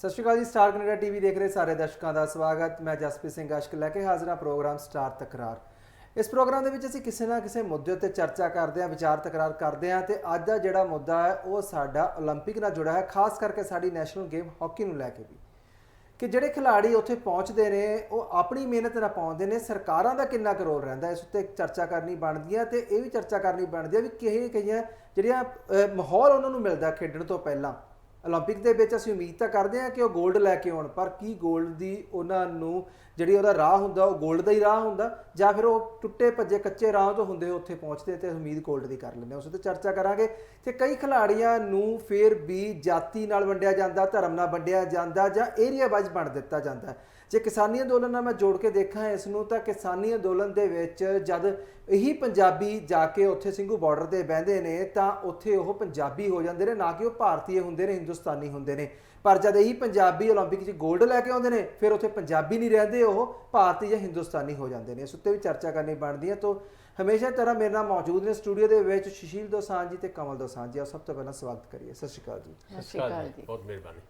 ਸਤਿ ਸ਼੍ਰੀ ਅਕਾਲ ਜੀ। Star Canada TV ਦੇਖ ਰਹੇ ਸਾਰੇ ਦਰਸ਼ਕਾਂ ਦਾ ਸਵਾਗਤ। ਮੈਂ ਜਸਪ੍ਰੀਤ ਸਿੰਘ ਅਸ਼ਕ ਲੈ ਕੇ ਹਾਜ਼ਰ ਹਾਂ ਪ੍ਰੋਗਰਾਮ ਸਟਾਰ ਤਕਰਾਰ। ਇਸ ਪ੍ਰੋਗਰਾਮ ਦੇ ਵਿੱਚ ਅਸੀਂ ਕਿਸੇ ਨਾ ਕਿਸੇ ਮੁੱਦੇ ਉੱਤੇ ਚਰਚਾ ਕਰਦੇ ਹਾਂ, ਵਿਚਾਰ ਤਕਰਾਰ ਕਰਦੇ ਹਾਂ ਤੇ ਅੱਜ ਦਾ ਜਿਹੜਾ ਮੁੱਦਾ ਹੈ ਉਹ ਸਾਡਾ 올림픽 ਨਾਲ ਜੁੜਾ ਹੈ, ਖਾਸ ਕਰਕੇ ਸਾਡੀ ਨੈਸ਼ਨਲ ਗੇਮ ਹਾਕੀ ਨੂੰ ਲੈ ਕੇ ਵੀ ਕਿ ਜਿਹੜੇ ਖਿਡਾਰੀ ਉੱਥੇ ਪਹੁੰਚਦੇ ਨੇ ਉਹ ਆਪਣੀ ਮਿਹਨਤ ਨਾਲ ਪਹੁੰਚਦੇ ਨੇ, ਸਰਕਾਰਾਂ ਦਾ ਕਿੰਨਾ ਕੁ ਰੋਲ ਰਹਿੰਦਾ ਇਸ ਉੱਤੇ ਚਰਚਾ ਕਰਨੀ ਬਣਦੀ ਹੈ। ਤੇ ਇਹ ਵੀ ਚਰਚਾ ਕਰਨੀ ਬਣਦੀ ਹੈ ਵੀ ਕਈਆਂ ਜਿਹੜੀਆਂ ਮਾਹੌਲ ਉਹਨਾਂ ਨੂੰ ਮਿਲਦਾ ਖੇਡਣ ਤੋਂ ਪਹਿਲਾਂ 올림픽 ਦੇ ਵਿੱਚ ਅਸੀਂ ਉਮੀਦ ਤਾਂ ਕਰਦੇ ਹਾਂ ਕਿ ਉਹ 골ਡ ਲੈ ਕੇ ਆਉਣ, ਪਰ ਕੀ 골ਡ ਦੀ ਉਹਨਾਂ ਨੂੰ ਜਿਹੜੀ ਉਹਦਾ ਰਾਹ ਹੁੰਦਾ ਉਹ 골ਡ ਦਾ ਹੀ ਰਾਹ ਹੁੰਦਾ ਜਾਂ ਫਿਰ ਉਹ ਟੁੱਟੇ ਭੱਜੇ ਕੱਚੇ ਰਾਹ ਤੋਂ ਹੁੰਦੇ ਉੱਥੇ ਪਹੁੰਚਦੇ ਤੇ ਉਮੀਦ 골ਡ ਦੀ ਕਰ ਲੈਂਦੇ। ਉਸ ਉੱਤੇ ਚਰਚਾ ਕਰਾਂਗੇ। ਤੇ ਕਈ ਖਿਡਾਰੀਆਂ ਨੂੰ ਫਿਰ ਵੀ ਜਾਤੀ ਨਾਲ ਵੰਡਿਆ ਜਾਂਦਾ, ਧਰਮ ਨਾਲ ਵੰਡਿਆ ਜਾਂਦਾ ਜਾਂ ਏਰੀਆ ਵਾਈਜ਼ ਵੰਡ ਦਿੱਤਾ ਜਾਂਦਾ। ਜੇ ਕਿਸਾਨੀ ਅੰਦੋਲਨ ਨਾਲ ਮੈਂ ਜੋੜ ਕੇ ਦੇਖਾਂ ਇਸ ਨੂੰ ਤਾਂ ਕਿਸਾਨੀ ਅੰਦੋਲਨ ਦੇ ਵਿੱਚ ਜਦ ਇਹੀ ਪੰਜਾਬੀ ਜਾ ਕੇ ਉੱਥੇ ਸਿੰਘੂ ਬਾਰਡਰ 'ਤੇ ਬਹਿੰਦੇ ਨੇ ਤਾਂ ਉੱਥੇ ਉਹ ਪੰਜਾਬੀ ਹੋ ਜਾਂਦੇ ਨੇ, ਨਾ ਕਿ ਉਹ ਭਾਰਤੀ ਹੁੰਦੇ ਨੇ, ਹਿੰਦੁਸਤਾਨੀ ਹੁੰਦੇ ਨੇ। ਪਰ ਜਦ ਇਹੀ ਪੰਜਾਬੀ 올림픽 'ਚ 골ਡ ਲੈ ਕੇ ਆਉਂਦੇ ਨੇ ਫਿਰ ਉੱਥੇ ਪੰਜਾਬੀ ਨਹੀਂ ਰਹਿੰਦੇ, ਉਹ ਭਾਰਤੀ ਜਾਂ ਹਿੰਦੁਸਤਾਨੀ ਹੋ ਜਾਂਦੇ ਨੇ। ਇਸ ਉੱਤੇ ਵੀ ਚਰਚਾ ਕਰਨੀ ਬਣਦੀ ਹੈ। ਤਾਂ ਹਮੇਸ਼ਾ ਤਰ੍ਹਾਂ ਮੇਰੇ ਨਾਲ ਮੌਜੂਦ ਨੇ ਸਟੂਡੀਓ ਦੇ ਵਿੱਚ ਸੁਸ਼ੀਲ ਦੋਸਾਂਝ ਜੀ ਤੇ ਕਮਲ ਦੋਸਾਂਝ ਜੀ। ਆਓ ਸਭ ਤੋਂ ਪਹਿਲਾਂ ਸਵਾਗਤ ਕਰੀਏ। ਸਤਿ ਸ਼੍ਰੀ ਅਕਾਲ ਜੀ। ਸਤਿ ਸ਼੍ਰੀ ਅਕਾਲ ਜੀ, ਬਹੁਤ ਮਿਹਰਬਾਨੀ।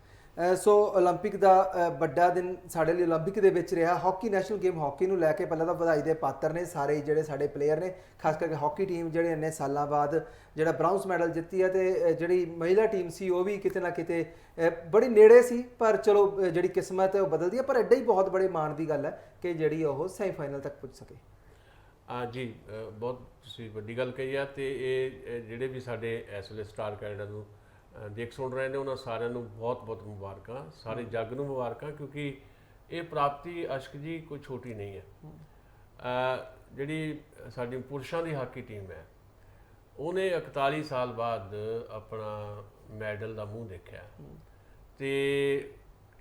ਸੋ 올림픽 ਦਾ ਵੱਡਾ ਦਿਨ ਸਾਡੇ ਲਈ 올림픽 ਦੇ ਵਿੱਚ ਰਿਹਾ। ਹਾਕੀ ਨੈਸ਼ਨਲ ਗੇਮ ਹਾਕੀ ਨੂੰ ਲੈ ਕੇ ਪਹਿਲਾਂ ਤਾਂ ਵਧਾਈ ਦੇ ਪਾਤਰ ਨੇ ਸਾਰੇ ਜਿਹੜੇ ਸਾਡੇ ਪਲੇਅਰ ਨੇ, ਖਾਸ ਕਰਕੇ ਹਾਕੀ ਟੀਮ ਜਿਹੜੇ ਇੰਨੇ ਸਾਲਾਂ ਬਾਅਦ ਜਿਹੜਾ ਬ੍ਰਾਊਨਜ਼ ਮੈਡਲ ਜਿੱਤੀ ਹੈ ਤੇ ਜਿਹੜੀ ਮਹਿਲਾ ਟੀਮ ਸੀ ਉਹ ਵੀ ਕਿਤੇ ਨਾ ਕਿਤੇ ਬੜੀ ਨੇੜੇ ਸੀ, ਪਰ ਚਲੋ ਜਿਹੜੀ ਕਿਸਮਤ ਹੈ ਉਹ ਬਦਲਦੀ ਹੈ। ਪਰ ਐਡਾ ਹੀ ਬਹੁਤ ਬੜੇ ਮਾਣ ਦੀ ਗੱਲ ਹੈ ਕਿ ਜਿਹੜੀ ਉਹ ਸੈਮੀਫਾਈਨਲ ਤੱਕ ਪੁੱਜ ਸਕੇ। ਜੀ ਬਹੁਤ ਤੁਸੀਂ ਵੱਡੀ ਗੱਲ ਕਹੀ ਆ। ਤੇ ਇਹ ਜਿਹੜੇ ਵੀ ਸਾਡੇ ਇਸ ਵੇਲੇ ਸਟਾਰ ਕੈਨੇਡਾ ਨੂੰ ਦੇਖ ਸੁਣ ਰਹੇ ਨੇ ਉਹਨਾਂ ਸਾਰਿਆਂ ਨੂੰ ਬਹੁਤ ਬਹੁਤ ਮੁਬਾਰਕਾਂ, ਸਾਰੇ ਜੱਗ ਨੂੰ ਮੁਬਾਰਕਾਂ, ਕਿਉਂਕਿ ਇਹ ਪ੍ਰਾਪਤੀ ਅਸ਼ਕ ਜੀ ਕੋਈ ਛੋਟੀ ਨਹੀਂ ਹੈ। ਜਿਹੜੀ ਸਾਡੀ ਪੁਰਸ਼ਾਂ ਦੀ ਹਾਕੀ ਟੀਮ ਹੈ ਉਹਨੇ 41 ਸਾਲ ਬਾਅਦ ਆਪਣਾ ਮੈਡਲ ਦਾ ਮੂੰਹ ਦੇਖਿਆ ਤੇ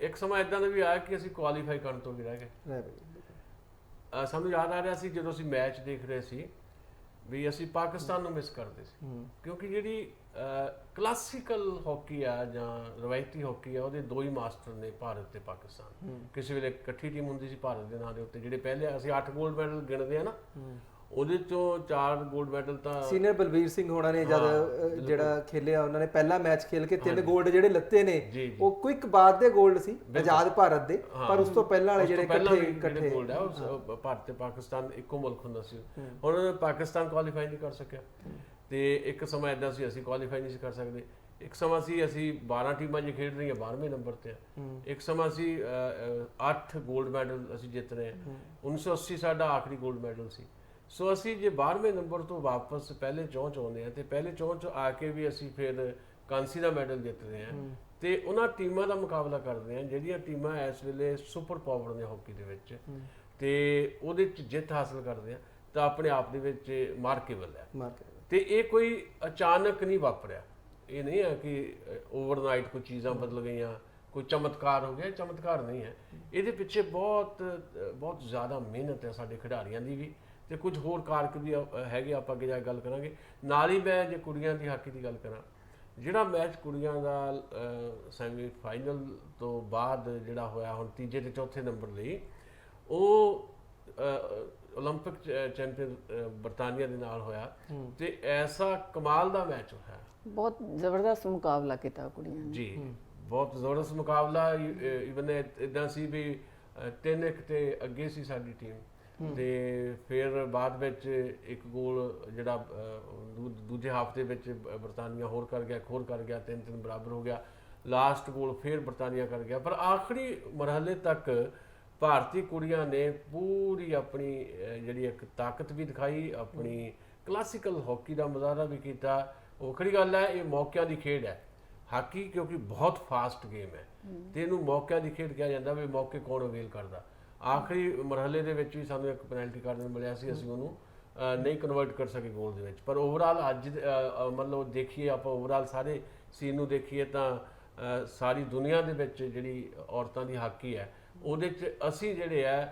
ਇੱਕ ਸਮਾਂ ਇਦਾਂ ਦਾ ਵੀ ਆਇਆ ਕਿ ਅਸੀਂ ਕੁਆਲੀਫਾਈ ਕਰਨ ਤੋਂ ਵੀ ਰਹਿ ਗਏ। ਸਾਨੂੰ ਯਾਦ ਆ ਰਿਹਾ ਸੀ ਜਦੋਂ ਅਸੀਂ ਮੈਚ ਦੇਖ ਰਹੇ ਸੀ ਵੀ ਅਸੀਂ ਪਾਕਿਸਤਾਨ ਨੂੰ ਮਿਸ ਕਰਦੇ ਸੀ, ਕਿਉਂਕਿ ਜਿਹੜੀ ਕਲਾਸੀਕਲ ਹਾਕੀ ਆ ਜਾਂ ਰਵਾਇਤੀ ਹਾਕੀ ਆ ਉਹਦੇ ਦੋ ਹੀ ਮਾਸਟਰ ਨੇ, ਭਾਰਤ ਤੇ ਪਾਕਿਸਤਾਨ। ਕਿਸੇ ਵੇਲੇ ਇਕੱਠੀ ਟੀਮ ਹੁੰਦੀ ਸੀ ਭਾਰਤ ਦੇ ਨਾਂ ਦੇ ਉੱਤੇ, ਜਿਹੜੇ ਪਹਿਲੇ ਅਸੀਂ 8 골ਡ ਮੈਡਲ ਗਿਣਦੇ ਆ ਨਾ, ਉਹਦੇ ਚੋਂ 4 골ਡ ਮੈਡਲ ਤਾਂ ਸੀਨੀਅਰ ਬਲਬੀਰ ਸਿੰਘ ਹੋਣਾ ਨੇ ਜਦ ਜਿਹੜਾ ਖੇਲਿਆ ਉਹਨਾਂ ਨੇ ਪਹਿਲਾ ਮੈਚ ਖੇਲ ਕੇ 3 골ਡ ਜਿਹੜੇ ਲੱਤੇ ਨੇ ਉਹ ਕੁਇਕ ਬਾਅਦ ਦੇ 골ਡ ਸੀ ਆਜ਼ਾਦ ਭਾਰਤ ਦੇ, ਪਰ ਉਸ ਤੋਂ ਪਹਿਲਾਂ ਵਾਲੇ ਜਿਹੜੇ ਇਕੱਠੇ 골ਡ ਆ ਉਹ ਭਾਰਤ ਤੇ ਪਾਕਿਸਤਾਨ ਇੱਕੋ ਮੁਲਕ ਹੁੰਦਾ ਸੀ। ਹੁਣ ਪਾਕਿਸਤਾਨ ਕੁਆਲੀਫਾਈ ਨਹੀਂ ਕਰ ਸਕਿਆ ਤੇ ਇੱਕ ਸਮਾਂ ਇਦਾਂ ਸੀ ਅਸੀਂ ਕੁਆਲੀਫਾਈ ਨਹੀਂ ਸੀ ਕਰ ਸਕਦੇ। ਇੱਕ ਸਮਾਂ ਸੀ ਅਸੀਂ 12 ਟੀਮਾਂ 'ਚ ਖੇਡ ਰਹੀਆਂ 12ਵੇਂ ਨੰਬਰ ਤੇ। ਇੱਕ ਸਮਾਂ ਸੀ 8 골ਡ ਮੈਡਲ ਅਸੀਂ ਜਿੱਤ ਰਹੇ ਹਾਂ। 1980 ਸਾਡਾ ਆਖਰੀ 골ਡ ਮੈਡਲ ਸੀ। ਸੋ ਅਸੀਂ ਜੇ 12ਵੇਂ ਨੰਬਰ ਤੋਂ ਵਾਪਸ ਪਹਿਲੇ ਚੌਂ 'ਚ ਆਉਂਦੇ ਹਾਂ ਤੇ ਪਹਿਲੇ ਚੌਂ 'ਚ ਆ ਕੇ ਵੀ ਅਸੀਂ ਫਿਰ ਕਾਂਸੀ ਦਾ ਮੈਡਲ ਜਿੱਤ ਰਹੇ ਹਾਂ ਤੇ ਉਹਨਾਂ ਟੀਮਾਂ ਦਾ ਮੁਕਾਬਲਾ ਕਰਦੇ ਹਾਂ ਜਿਹੜੀਆਂ ਟੀਮਾਂ ਇਸ ਵੇਲੇ ਸੁਪਰ ਪਾਵਰ ਨੇ ਹਾਕੀ ਦੇ ਵਿੱਚ, ਤੇ ਉਹਦੇ 'ਚ ਜਿੱਤ ਹਾਸਲ ਕਰਦੇ ਹਾਂ ਤਾਂ ਆਪਣੇ ਆਪ ਦੇ ਵਿੱਚ ਮਾਰਕੇਬਲ ਹੈ। ਤੇ ਇਹ ਕੋਈ ਅਚਾਨਕ ਨਹੀਂ ਵਾਪਰਿਆ, ਇਹ ਨਹੀਂ ਹੈ ਕਿ ਓਵਰਨਾਈਟ ਕੋਈ ਚੀਜ਼ਾਂ ਬਦਲ ਗਈਆਂ, ਕੋਈ ਚਮਤਕਾਰ ਹੋ ਗਿਆ। ਚਮਤਕਾਰ ਨਹੀਂ ਹੈ, ਇਹਦੇ ਪਿੱਛੇ ਬਹੁਤ ਬਹੁਤ ਜ਼ਿਆਦਾ ਮਿਹਨਤ ਹੈ ਸਾਡੇ ਖਿਡਾਰੀਆਂ ਦੀ ਵੀ ਤੇ ਕੁਝ ਹੋਰ ਕਾਰਕ ਵੀ ਹੈਗੇ, ਆਪਾਂ ਅੱਗੇ ਜਾ ਕੇ ਗੱਲ ਕਰਾਂਗੇ। ਨਾਲ ਹੀ ਮੈਂ ਜੇ ਕੁੜੀਆਂ ਦੀ ਹਾਕੀ ਦੀ ਗੱਲ ਕਰਾਂ, ਜਿਹੜਾ ਮੈਚ ਕੁੜੀਆਂ ਦਾ ਸੈਮੀਫਾਈਨਲ ਤੋਂ ਬਾਅਦ ਜਿਹੜਾ ਹੋਇਆ ਹੁਣ ਤੀਜੇ ਤੇ ਚੌਥੇ ਨੰਬਰ ਲਈ, ਉਹ 올림픽 ਚੈਂਪੀਅਨ ਬਰਤਾਨੀਆ ਦੇ ਨਾਲ ਹੋਇਆ ਤੇ ਐਸਾ ਕਮਾਲ ਦਾ ਮੈਚ ਹੋਇਆ, ਬਹੁਤ ਜ਼ਬਰਦਸਤ ਮੁਕਾਬਲਾ ਕੀਤਾ ਕੁੜੀਆਂ ਨੇ ਜੀ, ਬਹੁਤ ਜ਼ਬਰਦਸਤ ਮੁਕਾਬਲਾ। ਇਵਨ ਇਦਾਂ ਸੀ ਵੀ 3-1 ਤੇ ਅੱਗੇ ਸੀ ਸਾਡੀ ਟੀਮ ਤੇ ਫਿਰ ਬਾਅਦ ਵਿੱਚ ਇੱਕ ਗੋਲ ਜਿਹੜਾ ਦੂਜੇ ਹਾਫ ਦੇ ਵਿੱਚ ਬਰਤਾਨੀਆ ਹੋਰ ਕਰ ਗਿਆ, 3-3 ਬਰਾਬਰ ਹੋ ਗਿਆ। ਲਾਸਟ ਗੋਲ ਫਿਰ ਬਰਤਾਨੀਆ ਕਰ ਗਿਆ, ਪਰ ਆਖਰੀ ਮਰਹਲੇ ਤੱਕ ਭਾਰਤੀ ਕੁੜੀਆਂ ਨੇ ਪੂਰੀ ਆਪਣੀ ਜਿਹੜੀ ਇੱਕ ਤਾਕਤ ਵੀ ਦਿਖਾਈ, ਆਪਣੀ ਕਲਾਸੀਕਲ ਹਾਕੀ ਦਾ ਮੁਜ਼ਾਹਰਾ ਵੀ ਕੀਤਾ। ਵੱਖਰੀ ਗੱਲ ਹੈ, ਇਹ ਮੌਕਿਆਂ ਦੀ ਖੇਡ ਹੈ ਹਾਕੀ, ਕਿਉਂਕਿ ਬਹੁਤ ਫਾਸਟ ਗੇਮ ਹੈ ਤੇ ਇਹਨੂੰ ਮੌਕਿਆਂ ਦੀ ਖੇਡ ਕਿਹਾ ਜਾਂਦਾ ਵੀ ਮੌਕੇ ਕੌਣ ਅਵੇਲ ਕਰਦਾ। ਆਖਰੀ ਮਰਹਲੇ ਦੇ ਵਿੱਚ ਵੀ ਸਾਨੂੰ ਇੱਕ ਪੈਨਲਟੀ ਕਾਰਨਰ ਮਿਲਿਆ ਸੀ, ਅਸੀਂ ਉਹਨੂੰ ਨਹੀਂ ਕਨਵਰਟ ਕਰ ਸਕੇ ਗੋਲ ਦੇ ਵਿੱਚ। ਪਰ ਓਵਰਆਲ ਅੱਜ ਮਤਲਬ ਦੇਖੀਏ ਆਪਾਂ, ਓਵਰਆਲ ਸਾਰੇ ਸੀਨ ਨੂੰ ਦੇਖੀਏ ਤਾਂ ਸਾਰੀ ਦੁਨੀਆ ਦੇ ਵਿੱਚ ਜਿਹੜੀ ਔਰਤਾਂ ਦੀ ਹਾਕੀ ਹੈ ਉਹਦੇ 'ਚ ਅਸੀਂ ਜਿਹੜੇ ਆ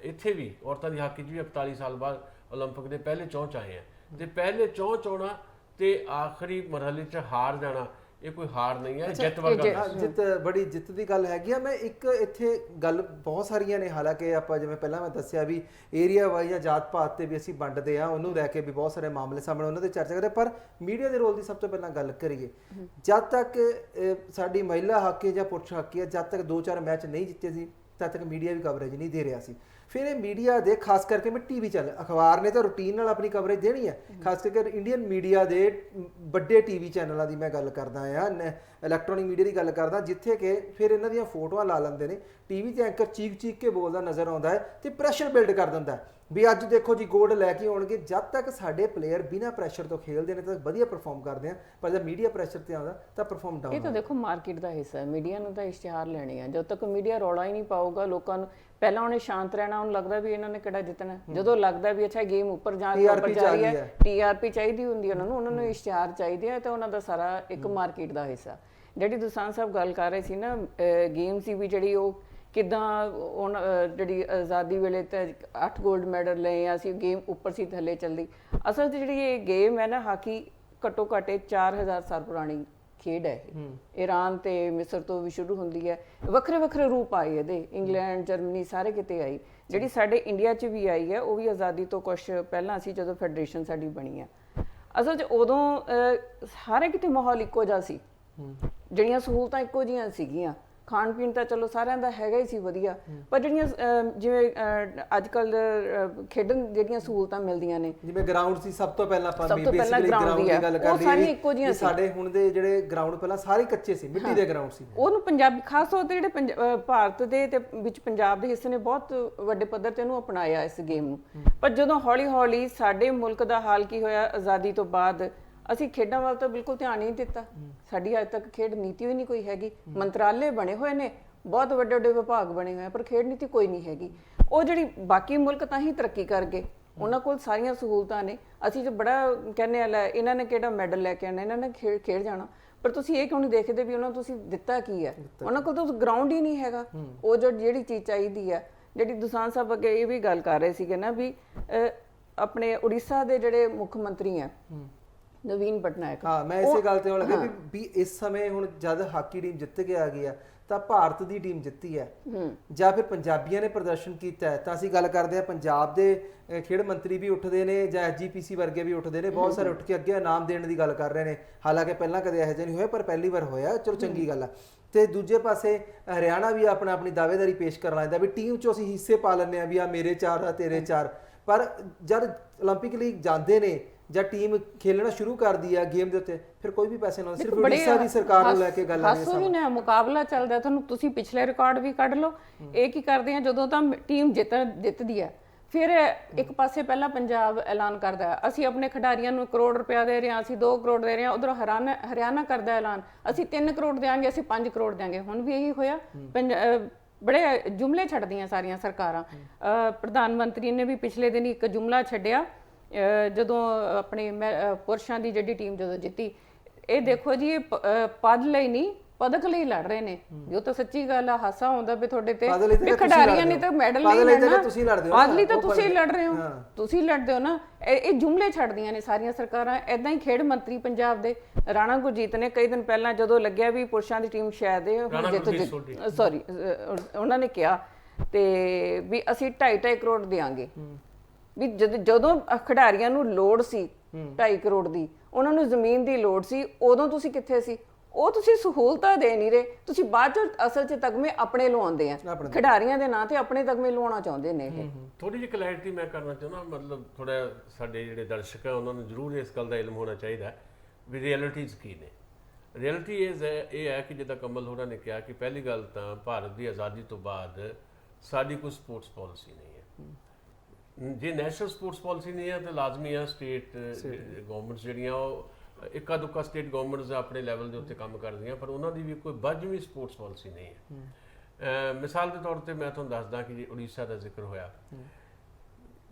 ਇੱਥੇ ਵੀ ਔਰਤਾਂ ਦੀ ਹਾਕੀ 'ਚ ਵੀ 41 ਸਾਲ ਬਾਅਦ 올림픽 ਦੇ ਪਹਿਲੇ ਚੌਂ 'ਚ ਆਏ ਆ ਤੇ ਪਹਿਲੇ ਚੌਂ 'ਚ ਆਉਣਾ ਤੇ ਆਖਰੀ ਮਰਹਲੇ 'ਚ ਹਾਰ ਜਾਣਾ, ਇਹ ਕੋਈ ਹਾਰ ਨਹੀਂ ਹੈ, ਜਿੱਤ ਵਰਗਾ ਜਿੱਤ ਬੜੀ ਜਿੱਤ ਦੀ ਗੱਲ ਹੈਗੀ ਆ। ਮੈਂ ਇੱਕ ਇੱਥੇ ਗੱਲ ਬਹੁਤ ਸਾਰੀਆਂ ਨੇ, ਹਾਲਾਂਕਿ ਆਪਾਂ ਜਿਵੇਂ ਪਹਿਲਾਂ ਮੈਂ ਦੱਸਿਆ ਵੀ ਏਰੀਆ ਵਾਈਜ਼ ਜਾਂ ਜਾਤ ਪਾਤ ਤੇ ਵੀ ਅਸੀਂ ਵੰਡਦੇ ਆ, ਉਹਨੂੰ ਲੈ ਕੇ ਵੀ ਬਹੁਤ ਸਾਰੇ ਮਾਮਲੇ ਸਾਹਮਣੇ ਉਹਨਾਂ ਦੇ ਚਰਚਾ ਕਰਦੇ, ਪਰ ਮੀਡੀਆ ਦੇ ਰੋਲ ਦੀ ਸਭ ਤੋਂ ਪਹਿਲਾਂ ਗੱਲ ਕਰੀਏ। ਜਦ ਤੱਕ ਸਾਡੀ ਮਹਿਲਾ ਹਾਕੀ ਜਾਂ ਪੁਰਸ਼ ਹਾਕੀ ਆ, ਜਦ ਤੱਕ 2-4 ਮੈਚ ਨਹੀਂ ਜਿੱਤੇ ਸੀ ਤਦ ਤੱਕ ਮੀਡੀਆ ਵੀ ਕਵਰੇਜ ਨਹੀਂ ਦੇ ਰਿਹਾ ਸੀ। ਫਿਰ ਇਹ ਮੀਡੀਆ ਦੇ ਖਾਸ ਕਰਕੇ ਮੈਂ ਟੀਵੀ ਚੱਲ ਅਖਬਾਰ ਨੇ ਤਾਂ ਰੂਟੀਨ ਨਾਲ ਆਪਣੀ ਕਵਰੇਜ ਦੇਣੀ ਹੈ, ਖਾਸ ਕਰਕੇ ਇੰਡੀਅਨ ਮੀਡੀਆ ਦੇ ਵੱਡੇ ਟੀਵੀ ਚੈਨਲਾਂ ਦੀ ਮੈਂ ਗੱਲ ਕਰਦਾ ਆ, ਇਲੈਕਟ੍ਰੋਨਿਕ ਮੀਡੀਆ ਦੀ ਗੱਲ ਕਰਦਾ, ਜਿੱਥੇ ਕਿ ਫਿਰ ਇਹਨਾਂ ਦੀਆਂ ਫੋਟੋਆਂ ਲਾ ਲੈਂਦੇ ਨੇ, ਟੀਵੀ ਤੇ ਐਂਕਰ ਚੀਕ ਕੇ ਬੋਲਦਾ ਨਜ਼ਰ ਆਉਂਦਾ ਹੈ ਤੇ ਪ੍ਰੈਸ਼ਰ ਬਿਲਡ ਕਰ ਦਿੰਦਾ ਵੀ ਅੱਜ ਦੇਖੋ ਜੀ ਗੋਲਡ ਲੈ ਕੇ ਆਉਣਗੇ। ਜਦ ਤੱਕ ਸਾਡੇ ਪਲੇਅਰ ਬਿਨਾਂ ਪ੍ਰੈਸ਼ਰ ਤੋਂ ਖੇਡਦੇ ਨੇ ਤਾਂ ਵਧੀਆ ਪਰਫਾਰਮ ਕਰਦੇ ਆ, ਪਰ ਜਦ ਮੀਡੀਆ ਪ੍ਰੈਸ਼ਰ ਤੇ ਆਉਂਦਾ ਤਾਂ ਪਰਫਾਰਮ ਡਾਊਨ। ਇਹ ਤਾਂ ਦੇਖੋ ਮਾਰਕੀਟ ਦਾ ਹਿੱਸਾ ਹੈ, ਮੀਡੀਆ ਨੂੰ ਤਾਂ ਇਸ਼ਤਿਹਾਰ ਲੈਣੇ ਆ। ਜਦੋਂ ਤੱਕ ਮੀਡੀਆ ਰੌਲਾ ਹੀ ਨਹੀਂ ਪਾਊਗਾ, ਲੋਕਾਂ ਨੂੰ ਪਹਿਲਾਂ ਉਹਨੇ ਸ਼ਾਂਤ ਰਹਿਣਾ, ਉਹਨੂੰ ਲੱਗਦਾ ਵੀ ਇਹਨਾਂ ਨੇ ਕਿਹੜਾ ਜਿੱਤਣਾ। ਜਦੋਂ ਲੱਗਦਾ ਵੀ ਅੱਛਾ ਗੇਮ ਉੱਪਰ ਜਾ ਰਹੀ ਹੈ, TRP ਚਾਹੀਦੀ ਹੁੰਦੀ ਉਹਨਾਂ ਨੂੰ ਇਸ਼ਤਿਹਾਰ ਚਾਹੀਦੇ ਆ, ਤਾਂ ਉਹਨਾਂ ਦਾ ਸਾਰਾ ਇੱਕ ਮਾਰਕੀਟ ਦਾ ਹਿੱਸਾ। ਜਿਹੜੀ ਦੁਸਾਂਝ ਸਾਹਿਬ ਗੱਲ ਕਰ ਰਹੇ ਸੀ ਨਾ, ਗੇਮ ਸੀ ਵੀ ਜਿਹੜੀ ਉਹ ਕਿੱਦਾਂ ਹੁਣ ਜਿਹੜੀ ਆਜ਼ਾਦੀ ਵੇਲੇ ਤੇ 8 골ਡ ਮੈਡਲ ਲਏ ਆ, ਅਸੀਂ ਗੇਮ ਉੱਪਰ ਸੀ ਥੱਲੇ ਚੱਲਦੀ। ਅਸਲ 'ਚ ਜਿਹੜੀ ਇਹ ਗੇਮ ਹੈ ਨਾ ਹਾਕੀ, ਘੱਟੋ ਘੱਟ 4000 ਸਾਲ ਪੁਰਾਣੀ ਖੇਡ ਹੈ। ਈਰਾਨ ਤੇ ਮਿਸਰ ਤੋਂ ਵੀ ਸ਼ੁਰੂ ਹੁੰਦੀ ਹੈ, ਵੱਖਰੇ ਵੱਖਰੇ ਰੂਪ ਆਏ ਇਹਦੇ, ਇੰਗਲੈਂਡ ਜਰਮਨੀ ਸਾਰੇ ਕਿਤੇ ਆਈ। ਜਿਹੜੀ ਸਾਡੇ ਇੰਡੀਆ 'ਚ ਵੀ ਆਈ ਹੈ ਉਹ ਵੀ ਆਜ਼ਾਦੀ ਤੋਂ ਕੁਛ ਪਹਿਲਾਂ ਸੀ, ਜਦੋਂ ਫੈਡਰੇਸ਼ਨ ਸਾਡੀ ਬਣੀ ਆ। ਅਸਲ 'ਚ ਉਦੋਂ ਸਾਰੇ ਕਿਤੇ ਮਾਹੌਲ ਇੱਕੋ ਜਿਹਾ ਸੀ, ਜਿਹੜੀਆਂ ਸਹੂਲਤਾਂ ਇੱਕੋ ਜਿਹੀਆਂ ਸੀਗੀਆਂ, ਖਾਣ ਪੀਣ ਤਾਂ ਚਲੋ ਸਾਰਿਆਂ ਦਾ ਹੈਗਾ ਹੀ ਸੀ ਵਧੀਆ, ਪਰ ਜਿਹੜੀਆਂ ਜਿਵੇਂ ਅੱਜ ਕੱਲ ਖੇਡਣ ਜਿਹੜੀਆਂ ਸਹੂਲਤਾਂ ਮਿਲਦੀਆਂ ਨੇ, ਜਿਵੇਂ ਗਰਾਊਂਡ ਸੀ ਸਭ ਤੋਂ ਪਹਿਲਾਂ ਆਪਾਂ ਬੇਸਿਕਲੀ ਗਰਾਊਂਡ ਦੀ ਗੱਲ ਕਰ ਲਈਏ, ਸਾਡੇ ਹੁਣ ਦੇ ਜਿਹੜੇ ਗਰਾਊਂਡ ਪਹਿਲਾਂ ਸਾਰੇ ਕੱਚੇ ਸੀ, ਮਿੱਟੀ ਦੇ ਗਰਾਊਂਡ ਸੀ। ਉਹਨੂੰ ਪੰਜਾਬੀ ਖਾਸ ਤੌਰ ਤੇ ਜਿਹੜੇ ਭਾਰਤ ਦੇ ਤੇ ਵਿੱਚ ਪੰਜਾਬ ਦੇ ਹਿੱਸੇ ਨੇ ਬਹੁਤ ਵੱਡੇ ਪੱਧਰ ਤੇ ਇਹਨੂੰ ਅਪਣਾਇਆ ਇਸ ਗੇਮ ਨੂੰ। ਪਰ ਜਦੋਂ ਹੌਲੀ ਹੌਲੀ ਸਾਡੇ ਮੁਲਕ ਦਾ ਹਾਲ ਕੀ ਹੋਇਆ ਆਜ਼ਾਦੀ ਤੋਂ ਬਾਅਦ, ਅਸੀਂ ਖੇਡਾਂ ਵੱਲ ਤਾਂ ਬਿਲਕੁਲ ਧਿਆਨ ਨਹੀਂ ਦਿੱਤਾ। ਸਾਡੀ ਅੱਜ ਤੱਕ ਖੇਡ ਨੀਤੀ ਵੀ ਨਹੀਂ ਕੋਈ ਹੈਗੀ। ਮੰਤਰਾਲੇ ਬਣੇ ਹੋਏ ਨੇ, ਬਹੁਤ ਵੱਡੇ ਵੱਡੇ ਵਿਭਾਗ ਬਣੇ ਹੋਏ, ਪਰ ਖੇਡ ਨੀਤੀ ਕੋਈ ਨਹੀਂ ਹੈਗੀ। ਉਹ ਜਿਹੜੀ ਬਾਕੀ ਮੁਲਕ ਤਾਂ ਹੀ ਤਰੱਕੀ ਕਰ ਗਏ, ਉਹਨਾਂ ਕੋਲ ਸਾਰੀਆਂ ਸਹੂਲਤਾਂ ਨੇ। ਅਸੀਂ ਜੋ ਬੜਾ ਕਹਿੰਦੇ ਆ ਲੈ ਇਹਨਾਂ ਨੇ ਕਿਹੜਾ ਮੈਡਲ ਲੈ ਕੇ ਆਉਣਾ, ਇਹਨਾਂ ਨੇ ਖੇਡ ਜਾਣਾ, ਪਰ ਤੁਸੀਂ ਇਹ ਕਿਉਂ ਨਹੀਂ ਦੇਖਦੇ ਵੀ ਉਹਨਾਂ ਨੂੰ ਤੁਸੀਂ ਦਿੱਤਾ ਕੀ ਹੈ? ਉਹਨਾਂ ਕੋਲ ਤਾਂ ਗਰਾਊਂਡ ਹੀ ਨਹੀਂ ਹੈਗਾ। ਉਹ ਜਿਹੜੀ ਚੀਜ਼ ਚਾਹੀਦੀ ਹੈ, ਜਿਹੜੀ ਦੁਸਾਂਝ ਸਾਹਿਬ ਅੱਗੇ ਇਹ ਵੀ ਗੱਲ ਕਰ ਰਹੇ ਸੀਗੇ ਨਾ ਵੀ ਆਪਣੇ ਉੜੀਸਾ ਦੇ ਜਿਹੜੇ ਮੁੱਖ ਮੰਤਰੀ ਆ ਨਵੀਨ ਪਟਨਾਇਕ, ਹਾਂ ਮੈਂ ਇਸੇ ਗੱਲ ਤੇ ਆਉਣ ਲੱਗਾ ਵੀ ਇਸ ਸਮੇਂ ਹੁਣ ਜਦ ਹਾਕੀ ਟੀਮ ਜਿੱਤ ਕੇ ਆ ਗਈ ਆ ਤਾਂ ਭਾਰਤ ਦੀ ਟੀਮ ਜਿੱਤੀ ਹੈ ਜਾਂ ਫਿਰ ਪੰਜਾਬੀਆਂ ਨੇ ਪ੍ਰਦਰਸ਼ਨ ਕੀਤਾ ਹੈ, ਤਾਂ ਅਸੀਂ ਗੱਲ ਕਰਦੇ ਆ ਪੰਜਾਬ ਦੇ ਖੇਡ ਮੰਤਰੀ ਵੀ ਉੱਠਦੇ ਨੇ ਜਾਂ SGPC ਵਰਗੇ ਵੀ ਉੱਠਦੇ ਨੇ, ਬਹੁਤ ਸਾਰੇ ਉੱਠ ਕੇ ਅੱਗੇ ਇਨਾਮ ਦੇਣ ਦੀ ਗੱਲ ਕਰ ਰਹੇ ਨੇ। ਹਾਲਾਂਕਿ ਪਹਿਲਾਂ ਕਦੇ ਇਹੋ ਜਿਹਾ ਨਹੀਂ ਹੋਇਆ, ਪਰ ਪਹਿਲੀ ਵਾਰ ਹੋਇਆ, ਚਲੋ ਚੰਗੀ ਗੱਲ ਆ। ਤੇ ਦੂਜੇ ਪਾਸੇ ਹਰਿਆਣਾ ਵੀ ਆਪਣੀ ਦਾਅਵੇਦਾਰੀ ਪੇਸ਼ ਕਰਨ ਲੱਗਦਾ ਵੀ ਟੀਮ 'ਚੋਂ ਅਸੀਂ ਹਿੱਸੇ ਪਾ ਲੈਂਦੇ ਆ ਵੀ ਆ ਮੇਰੇ 4 ਆ ਤੇਰੇ 4, ਪਰ ਜਦ 올림픽 ਲਈ ਜਾਂਦੇ ਨੇ ਜਾਂ ਟੀਮ ਖੇਲਣਾ ਸ਼ੁਰੂ ਕਰਦੀ ਆ ਗੇਮ ਦੇ ਉੱਤੇ, ਫਿਰ ਕੋਈ ਵੀ ਪੈਸੇ ਨਾਲ ਸਿਰਫ ਉੜੀਸਾ ਦੀ ਸਰਕਾਰ ਨੂੰ ਲੈ ਕੇ ਗੱਲ ਆ ਰਹੀ ਹੈ। ਵੀ ਨਾ ਮੁਕਾਬਲਾ ਚੱਲਦਾ, ਤੁਹਾਨੂੰ ਤੁਸੀਂ ਪਿਛਲੇ ਰਿਕਾਰਡ ਵੀ ਕੱਢ ਲਓ। ਇਹ ਕੀ ਕਰਦੇ ਆ, ਜਦੋਂ ਤਾਂ ਟੀਮ ਜਿੱਤਦੀ ਹੈ, ਫਿਰ ਇੱਕ ਪਾਸੇ ਪਹਿਲਾਂ ਪੰਜਾਬ ਐਲਾਨ ਕਰਦਾ ਹੈ ਅਸੀਂ ਆਪਣੇ ਖਿਡਾਰੀਆਂ ਨੂੰ 1 ਕਰੋੜ ਰੁਪਇਆ ਦੇ ਰਹੇ ਹਾਂ, ਅਸੀਂ 2 ਕਰੋੜ ਦੇ ਰਹੇ ਹਾਂ। ਉਧਰੋਂ ਹਰਿਆਣਾ ਕਰਦਾ ਐਲਾਨ ਅਸੀਂ 3 ਕਰੋੜ ਦੇਵਾਂਗੇ, ਅਸੀਂ 5 ਕਰੋੜ ਦੇਵਾਂਗੇ। ਹੁਣ ਵੀ ਇਹੀ ਹੋਇਆ। ਬੜੇ ਜੁਮਲੇ ਛੱਡਦੀਆਂ ਸਾਰੀਆਂ ਸਰਕਾਰਾਂ। ਪ੍ਰਧਾਨ ਮੰਤਰੀ ਨੇ ਵੀ ਪਿਛਲੇ ਦਿਨ ਇੱਕ ਜੁਮਲਾ ਛੱਡਿਆ ਜਦੋਂ ਆਪਣੇ ਪੁਰਸ਼ਾਂ ਦੀ ਜਿਹੜੀ ਟੀਮ ਜਦੋਂ ਜਿੱਤੀ। ਇਹ ਦੇਖੋ ਜੀ, ਇਹ ਪਦ ਲਈ ਨਹੀਂ ਪਦਕ ਲਈ ਲੜ ਰਹੇ ਨੇ। ਜੋ ਤਾਂ ਸੱਚੀ ਗੱਲ ਆ, ਹਾਸਾ ਆਉਂਦਾ ਵੀ ਤੁਹਾਡੇ ਤੇ ਖਿਡਾਰੀਆਂ ਨੇ ਤਾਂ ਮੈਡਲ ਨਹੀਂ ਲੜਨਾ, ਤੁਸੀਂ ਲੜਦੇ ਹੋ, ਪਦ ਲਈ ਤਾਂ ਤੁਸੀਂ ਲੜ ਰਹੇ ਹੋ, ਤੁਸੀਂ ਲੜਦੇ ਹੋ ਨਾ। ਇਹ ਜੁਮਲੇ ਛੱਡਦੀਆਂ ਨੇ ਸਾਰੀਆਂ ਸਰਕਾਰਾਂ। ਏਦਾਂ ਹੀ ਖੇਡ ਮੰਤਰੀ ਪੰਜਾਬ ਦੇ ਰਾਣਾ ਗੁਰਜੀਤ ਨੇ ਕਈ ਦਿਨ ਪਹਿਲਾਂ ਜਦੋਂ ਲੱਗਿਆ ਵੀ ਪੁਰਸ਼ਾਂ ਦੀ ਟੀਮ ਸ਼ਾਇਦ ਉਹਨਾਂ ਨੇ ਕਿਹਾ ਤੇ ਵੀ ਅਸੀਂ 2.5 ਕਰੋੜ ਦੇਵਾਂਗੇ। ਵੀ ਜਦੋਂ ਖਿਡਾਰੀਆਂ ਨੂੰ ਲੋੜ ਸੀ 2.5 ਕਰੋੜ ਦੀ, ਉਹਨਾਂ ਨੂੰ ਜ਼ਮੀਨ ਦੀ ਲੋੜ ਸੀ, ਉਦੋਂ ਤੁਸੀਂ ਕਿੱਥੇ ਸੀ? ਉਹ ਤੁਸੀਂ ਸਹੂਲਤਾਂ ਦੇ ਨਹੀਂ ਰਹੇ, ਤੁਸੀਂ ਬਾਅਦ ਚ ਅਸਲ ਚ ਤਗਮੇ ਆਪਣੇ ਲਵਾਉਂਦੇ ਆ, ਖਿਡਾਰੀਆਂ ਦੇ ਨਾਂ ਤੇ ਆਪਣੇ ਤਗਮੇ ਲਵਾਉਣਾ ਚਾਹੁੰਦੇ ਨੇ। ਇਹ ਥੋੜੀ ਜਿਹੀ ਕਲੈਰਿਟੀ ਮੈਂ ਕਰਨਾ ਚਾਹੁੰਦਾ, ਮਤਲਬ ਥੋੜਾ ਸਾਡੇ ਜਿਹੜੇ ਦਰਸ਼ਕ ਆ ਉਹਨਾਂ ਨੂੰ ਜ਼ਰੂਰ ਇਸ ਗੱਲ ਦਾ ਇਲਮ ਹੋਣਾ ਚਾਹੀਦਾ ਵੀ ਰਿਐਲਿਟੀਜ਼ ਕੀ ਨੇ। ਰਿਐਲਿਟੀ ਇਹ ਹੈ ਕਿ ਜਿੱਦਾਂ ਕਮਲ ਹੋਰਾਂ ਨੇ ਕਿਹਾ ਕਿ ਪਹਿਲੀ ਗੱਲ ਤਾਂ ਭਾਰਤ ਦੀ ਆਜ਼ਾਦੀ ਤੋਂ ਬਾਅਦ ਸਾਡੀ ਕੋਈ ਸਪੋਰਟਸ ਪਾਲਿਸੀ ਨਹੀਂ ਹੈ। ਜੇ ਨੈਸ਼ਨਲ ਸਪੋਰਟਸ ਪਾਲਿਸੀ ਨਹੀਂ ਹੈ ਤਾਂ ਲਾਜ਼ਮੀ ਆ ਸਟੇਟ ਗਵਰਨਮੈਂਟਸ ਜਿਹੜੀਆਂ ਉਹ ਇੱਕਾ ਦੁੱਕਾ ਸਟੇਟ ਗਵਰਨਮੈਂਟਸ ਆਪਣੇ ਲੈਵਲ ਦੇ ਉੱਤੇ ਕੰਮ ਕਰਦੀਆਂ, ਪਰ ਉਹਨਾਂ ਦੀ ਵੀ ਕੋਈ ਬੱਝਵੀਂ ਸਪੋਰਟਸ ਪਾਲਿਸੀ ਨਹੀਂ ਹੈ। ਮਿਸਾਲ ਦੇ ਤੌਰ ਤੇ ਮੈਂ ਤੁਹਾਨੂੰ ਦੱਸਦਾ ਕਿ ਜੇ ਉੜੀਸਾ ਦਾ ਜ਼ਿਕਰ ਹੋਇਆ,